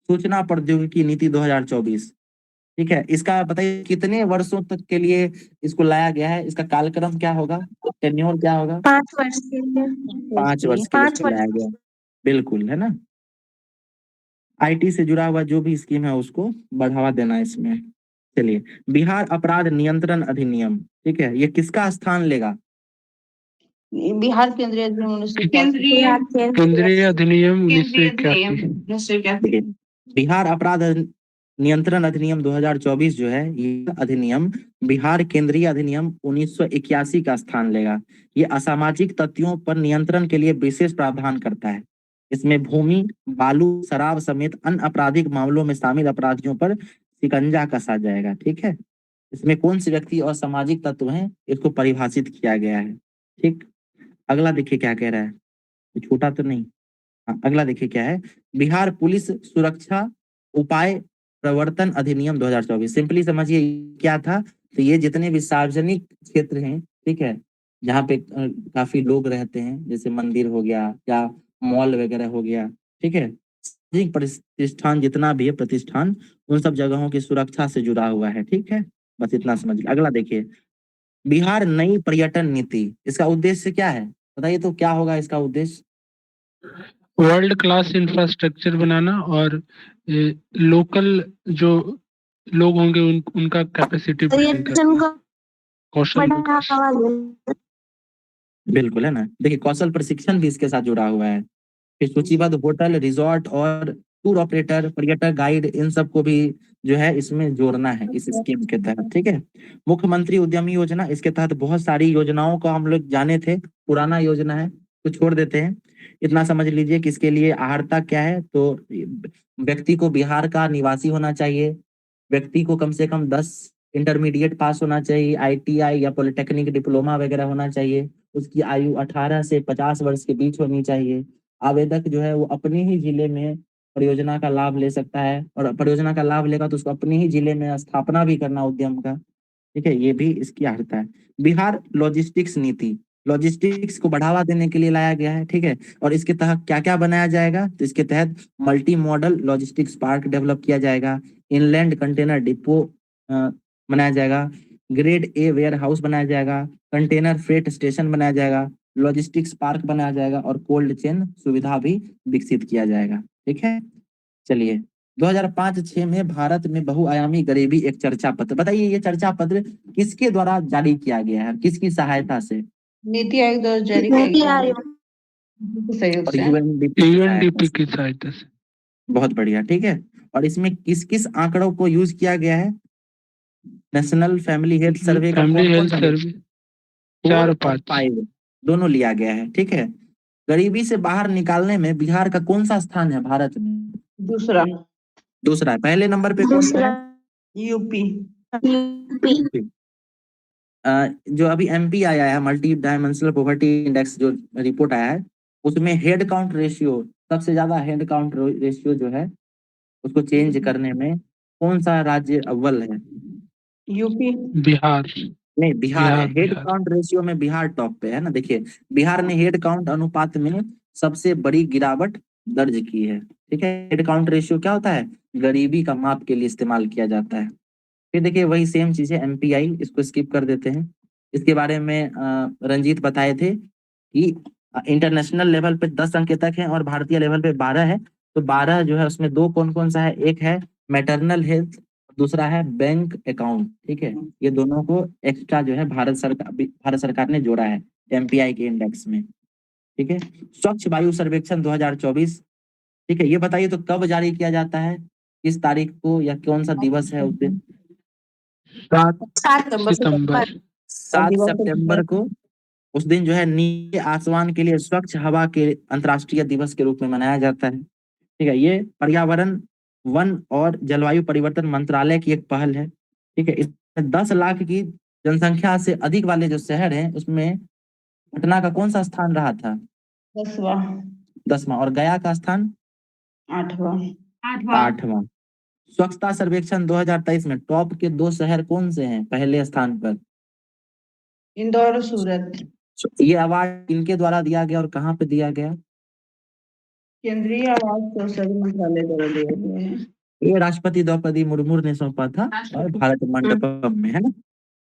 सूचना प्रौद्योगिकी नीति 2024। ठीक है, इसका बताइए कितने वर्षों तक के लिए इसको लाया गया है? इसका कालक्रम क्या होगा, टेन्योर क्या होगा? 5 वर्ष के लिए। 5 वर्ष के लिए 5 इसको लाया वर्ष। गया। बिल्कुल, है ना? आईटी से जुड़ा हुआ जो भी स्कीम है उसको बढ़ावा देना इसमें। चलिए, बिहार अपराध नियंत्रण अधिनियम, ठीक है, ये किसका स्थान लेगा? बिहार केंद्रीय केंद्रीय अधिनियम 1981। देखिए, बिहार अपराध नियंत्रण अधिनियम 2024 जो है ये अधिनियम बिहार केंद्रीय अधिनियम 1981 का स्थान लेगा। ये असामाजिक तत्वों पर नियंत्रण के लिए विशेष प्रावधान करता है। इसमें भूमि, बालू, शराब समेत अन्य आपराधिक मामलों में शामिल अपराधियों पर शिकंजा कसा जाएगा। ठीक है, इसमें कौन से व्यक्ति और सामाजिक तत्व हैं इसको परिभाषित किया गया है। ठीक, अगला देखिए क्या कह रहा है, छोटा तो नहीं। हाँ, अगला देखिए क्या है, बिहार पुलिस सुरक्षा उपाय प्रवर्तन अधिनियम 2024। सिंपली समझिए क्या था, तो ये जितने भी सार्वजनिक क्षेत्र हैं, ठीक है, जहाँ पे काफी लोग रहते हैं, जैसे मंदिर हो गया या मॉल वगैरह हो गया, ठीक है। सार्वजनिक प्रतिष्ठान जितना भी है प्रतिष्ठान, उन सब जगहों की सुरक्षा से जुड़ा हुआ है, ठीक है। बस इतना समझिए। अगला देखिए, बिहार नई पर्यटन नीति, इसका उद्देश्य क्या है? बताइए तो क्या होगा इसका उद्देश्य? वर्ल्ड क्लास इंफ्रास्ट्रक्चर बनाना और लोकल जो लोग होंगे उनका कैपेसिटी बिल्डिंग करना, पर्यटन को कौशल विकास। बढ़ावा देना। बिल्कुल, है ना। देखिए, कौशल प्रशिक्षण भी इसके साथ जुड़ा हुआ है। फिर सूचीबद्ध होटल, रिजॉर्ट और टूर ऑपरेटर, पर्यटक गाइड, इन सबको भी जो है इसमें जोड़ना है इस स्कीम के तहत, ठीक है। मुख्यमंत्री उद्यमी योजना, इसके तहत बहुत सारी योजनाओं को हम लोग जाने थे, पुराना योजना है तो छोड़ देते हैं। इतना समझ लीजिए कि इसके लिए अहर्ता क्या है, तो व्यक्ति को बिहार का निवासी होना चाहिए, व्यक्ति को कम से कम 10 इंटरमीडिएट पास होना चाहिए, ITI या पॉलिटेक्निक डिप्लोमा वगैरह होना चाहिए, उसकी आयु 18 से 50 वर्ष के बीच होनी चाहिए। आवेदक जो है वो अपने ही जिले में परियोजना का लाभ ले सकता है, और परियोजना का लाभ लेगा तो उसको अपने ही जिले में स्थापना भी करना उद्यम का, ठीक है। ये भी इसकी अर्हता है। बिहार लॉजिस्टिक्स नीति, लॉजिस्टिक्स को बढ़ावा देने के लिए लाया गया है, ठीक है। और इसके तहत क्या क्या बनाया जाएगा? तो इसके तहत multi modal logistics park develop किया जाएगा, इनलैंड कंटेनर डिपो बनाया जाएगा, ग्रेड ए वेयर हाउस बनाया जाएगा, कंटेनर फ्रेट स्टेशन बनाया जाएगा, लॉजिस्टिक्स पार्क बनाया जाएगा और कोल्ड चेन सुविधा भी विकसित किया जाएगा, ठीक है। चलिए, 2005-6 में भारत में बहुआयामी गरीबी एक चर्चा पत्र, बताइए ये चर्चा पत्र किसके द्वारा जारी किया गया है, किसकी सहायता से? नीति आयोग द्वारा जारी किया नीति गया है, आयोग। सहयोग और से। UNDP की सहायता से। बहुत बढ़िया, ठीक है। और इसमें किस किस आंकड़ों को यूज किया गया है? नेशनल फैमिली हेल्थ सर्वे का फैमिली कौन कौन हेल्थ सा? सर्वे 4 4 और 5 5 दोनों लिया गया है, ठीक है। गरीबी से बाहर निकालने में बिहार का कौन सा स्थान है भारत में? दूसरा दूसरा है। पहले नंबर पे कौन सा दूसरा है? यूपी। यूपी। जो अभी MP आया है, मल्टी डायमेंशनल पॉवर्टी इंडेक्स जो रिपोर्ट आया है, उसमें हेड काउंट रेशियो, सबसे ज्यादा हेड काउंट रेशियो जो है उसको चेंज करने में कौन सा राज्य अव्वल है? यूपी। बिहार। नहीं, बिहार है। हेड बिहार। काउंट रेशियो में बिहार टॉप पे है ना। देखिए, बिहार ने हेड काउंट अनुपात में सबसे बड़ी गिरावट दर्ज की है, ठीक है। हेड काउंट रेशियो क्या होता है? गरीबी का माप के लिए इस्तेमाल किया जाता है। फिर देखिए, वही सेम चीज है MPI, इसको स्किप कर देते हैं। इसके बारे में रंजीत बताए थे कि इंटरनेशनल लेवल पे 10 संकेतक हैं और भारतीय लेवल पे 12 है। तो 12 जो है उसमें 2 कौन कौन सा है? एक है मैटरनल हेल्थ, दूसरा है बैंक अकाउंट, ठीक है। ये दोनों को एक्स्ट्रा जो है भारत सरकार ने जोड़ा है MPI के इंडेक्स में, ठीक है। स्वच्छ वायु सर्वेक्षण 2024, ठीक है। ये बताइए तो कब जारी किया जाता है, किस तारीख को, या कौन सा दिवस है उस दिन? 7 7 सितंबर। 7 सितंबर को उस दिन जो है नीले आसमान के लिए स्वच्छ हवा के अंतर्राष्ट्रीय दिवस के रूप में मनाया जाता है, ठीक है। ये पर्यावरण, वन और जलवायु परिवर्तन मंत्रालय की एक पहल है, ठीक है। इसमें 10 लाख की जनसंख्या से अधिक वाले जो शहर हैं उसमें पटना का कौन सा स्थान रहा था? 10वां। 10वां। और गया का स्थान 8वां। 8वां। स्वच्छता सर्वेक्षण 2023 में टॉप के 2 शहर कौन से हैं पहले स्थान पर? इंदौर और सूरत। ये अवार्ड इनके द्वारा दिया गया और कहाँ पे दिया गया? केंद्रीय आवास संसदीय मंत्रालय द्वारा दिया गया है। ये राष्ट्रपति द्रौपदी मुर्मू ने सौंपा था और भारत मंडपम में, है ना।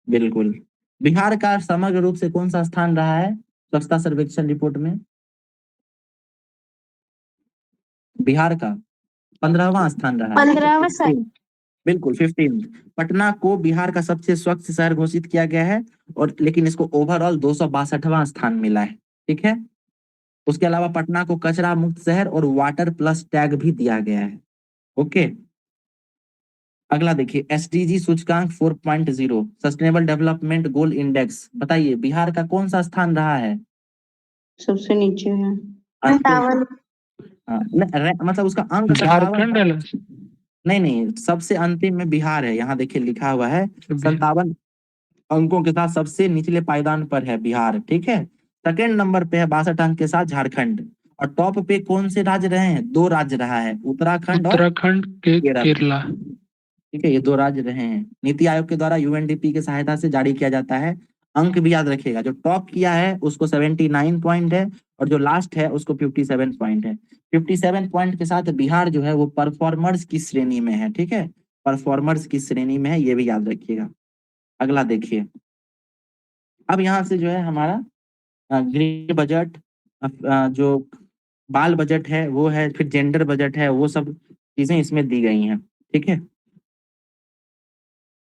बिल्कुल। बिहार का समग्र रूप से कौन सा स्थान रहा है स्वच्छता सर्वेक्षण रिपोर्ट में? बिहार का 15वां स्थान रहा है। 15वां स्थान। बिल्कुल, 15। पटना को बिहार का सबसे स्वच्छ शहर घोषित किया गया है, और लेकिन इसको ओवरऑल 262वां स्थान मिला है, ठीक है। उसके अलावा पटना को कचरा मुक्त शहर और वाटर प्लस टैग भी दिया गया है, ओके। अगला देखिए, SDG सूचकांक 4.0 सस्टेनेबल डेवलपमेंट गोल इंडेक्स, बताइए बिहार का कौन सा स्थान रहा है? सबसे नीचे है। 57। मतलब उसका अंक 57 झारखंड है। है। नहीं, सबसे अंतिम में बिहार है, यहाँ देखिए लिखा हुआ है 57 अंकों के साथ सबसे निचले पायदान पर है बिहार, ठीक है। सेकेंड नंबर पे है 62 अंक के साथ झारखंड, और टॉप पे कौन से राज्य रहे हैं? 2 राज्य रहा है, उत्तराखंड और के केरल, केरला। ठीक है। ये 2 राज्य रहे हैं। नीति आयोग के द्वारा UNDP की सहायता से जारी किया जाता है। अंक भी याद रखिएगा, जो टॉप किया है उसको 79 पॉइंट है और जो लास्ट है उसको 57 पॉइंट है। 57 पॉइंट के साथ बिहार जो है वो परफॉर्मर्स की श्रेणी में है, ठीक है, परफॉर्मर्स की श्रेणी में है, ये भी याद रखिएगा। अगला देखिए, अब यहाँ से जो है हमारा गृह बजट, जो बाल बजट है वो है, फिर जेंडर बजट है, वो सब चीजें इसमें दी गई हैं, ठीक है।